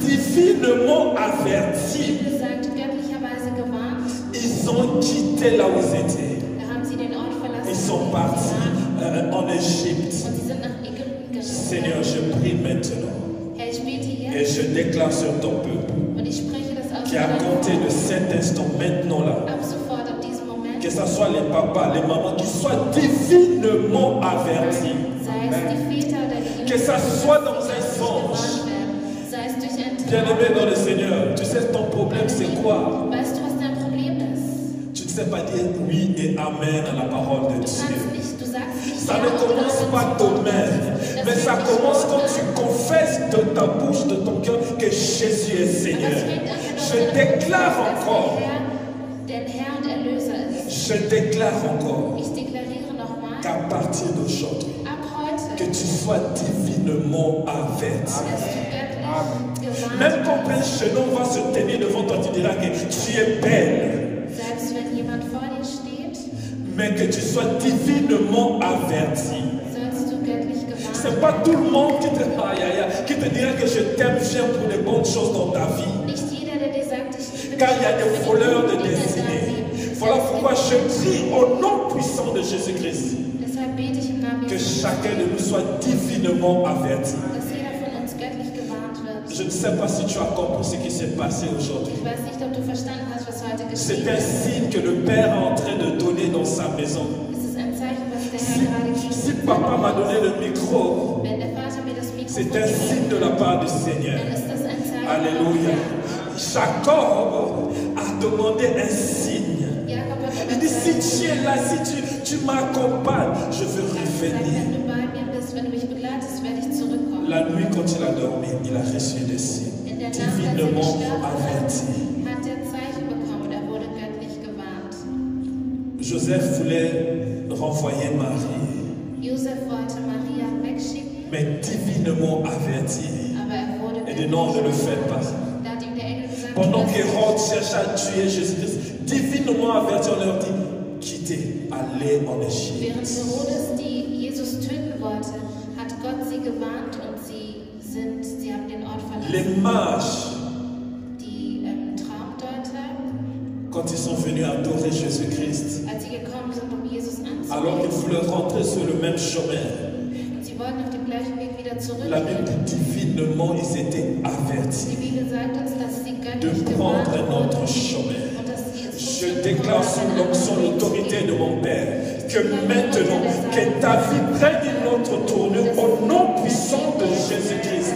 dit divinement Die averti. Bibel sagt, göttlicherweise gewarnt. Ils ont quitté là où ils étaient. Da haben sie den Ort verlassen. Ils sont wo sie partis waren. en Égypte. Und sie sind nach Ägypten Seigneur, gegangen. je prie maintenant Herr, ich bete et jetzt je déclare sur ton peuple und ich spreche das aus qui a deinem compté de Mund. cet instant maintenant là. Ab sofort, ab diesem Moment, Que ce soit les papas, les mamans, qui soient divinement avertis. sei es die Väter oder die Que ça Jünger, soit dans un die songe. gewarnt werden. Sei es durch ein Bien-aimé Traum. dans le Seigneur, tu sais ton problème c'est quoi? Weißt du, was dein Problem ist? Tu ne sais pas dire oui et amen à la parole de Du Dieu. kannst nicht, du sagst nicht Ça ja ne und commence Glaube pas zu Gott. demain, Das mais fängt ça nicht commence morgen quand an. tu confesses de ta bouche, de ton cœur que Jésus est Seigneur. Das fängt an, wenn du Je deinem déclare Mund sagst, encore, der Herr und Erlöser ist. je déclare encore Ich deklariere nochmal, qu'à partir d'aujourd'hui, ab heute, que tu sois divinement averti. dass du göttlich Même gewarnt quand un jeune homme va se tenir devant toi, tu diras que tu es belle, selbst wenn jemand vor dir steht, mais que tu sois divinement averti. sollst du göttlich C'est gewarnt pas tout le monde qui te dira que je t'aime, viens pour de bonnes choses dans ta vie. Nicht jeder, der dir sagt, ich liebe Car il y a dich, des für die voleurs de guten Dinge in deinem destinée. Leben. Voilà pourquoi je prie au nom puissant de Jésus-Christ Deshalb bete ich im Namen que Jesus, chacun de nous soit divinement averti. dass jeder von uns göttlich gewarnt wird. Je ne sais pas si tu as compris ce qui s'est passé aujourd'hui. Ich weiß nicht, ob du verstanden hast, was heute C'est geschehen un ist. signe que le Père est en train de donner dans sa maison. Es ist ein Zeichen, was der Si, Herr gerade gibt. si papa m'a donné le micro, Wenn der Vater mir das c'est Mikrofon un gibt, signe de la part du Seigneur. dann ist das ein Zeichen. Alléluia. Jacob a demandé un signe. Jakob hat Il aber dit, si gesagt, tu es là, si tu m'accompagnes, je veux wenn revenir. du bei mir bist, wenn du mich begleitest, werde ich zurückkommen. La nuit, quand il a dormi, il a reçu des signes In der Nacht, als er divinement geschlafen avertis. hat er Zeichen bekommen, er wurde göttlich gewarnt. Joseph voulait renvoyer Marie, Josef wollte Maria wegschicken, mais divinement averti. aber er wurde Et dit non, ne le fais pas. Da hat ihm der Engel gesagt, Pendant du wirst qu'Hérode cherche à tuer Jésus-Christ, divinement averti, on leur dit, quittez, allez en Égypte. Während Herodes die Jesus töten wollte, hat Gott sie gewarnt und sie haben den Ort Les verlassen. mages, Die Traumdeuter, quand ils sont venus adorer Jésus-Christ, als sie gekommen sind, um Jesus alors qu'ils anzubeten, voulaient rentrer sur le même chemin, und sie wollten auf dem gleichen Weg wieder la Bible zurückgehen. dit divinement, ils étaient avertis Die Bibel sagt uns, dass sie de göttlich prendre gewarnt un autre wurden chemin. und dass sie es Je wussten, déclare auf sous einen l'onction, anderen Weg zu l'autorité gehen. de mon Père, que maintenant, que ta vie prenne une autre tournure au nom puissant de Jésus-Christ.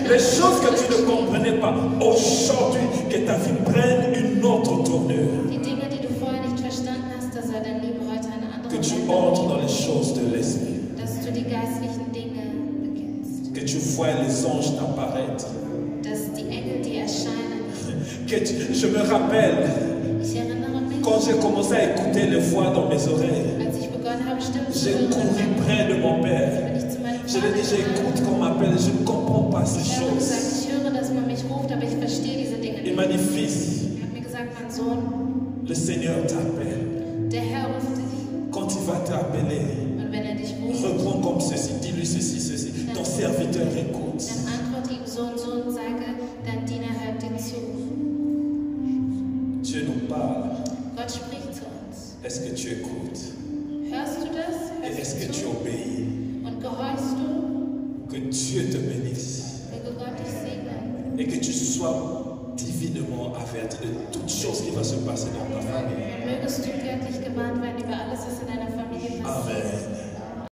Les choses que tu ne comprenais pas, aujourd'hui, que ta vie prenne une autre tournure. Die Dinge, die du vorher nicht verstanden hast, da soll dein Leben heute eine andere Que tu Wendung entres nehmen. dans les choses de l'esprit. Dass du die geistlichen geistlichen Dinge beginnst. Que tu vois les anges t'apparaître. Dass die Engel dir erscheinen. Je me rappelle Ich erinnere mich, quand j'ai commencé à écouter les voix dans mes oreilles. als ich begonnen habe, Stimmen zu J'ai hören, couru près de mon père. bin ich zu meinem Je lui ai dit, Vater gegangen. j'écoute qu'on m'appelle, je ne comprends pas ces Ich habe gesagt, choses. ich höre, dass man mich ruft, aber ich verstehe diese Dinge Il nicht. m'a dit, fils, Er hat mir gesagt, mein Sohn, le Seigneur t'appelle. der Herr ruft dich. Quand il va t'appeler, Und wenn er dich ruft, reprends comme ceci, dis-lui ceci, ceci. Ton serviteur écoute. dann antworte ihm so und sage, dein Diener hört dir zu. Dieu nous parle. Gott spricht zu uns. Est-ce que tu écoutes? Hörst du das? Et est-ce Hörst que du tu zu? obéis? Und gehorchst du? Que Dieu te bénisse. Möge Gott dich segnen. Et que tu sois divinement averti de toutes choses qui vont se passer dans ta famille. Und mögest du göttlich gewarnt werden über alles, was in deiner Familie passiert. Amen.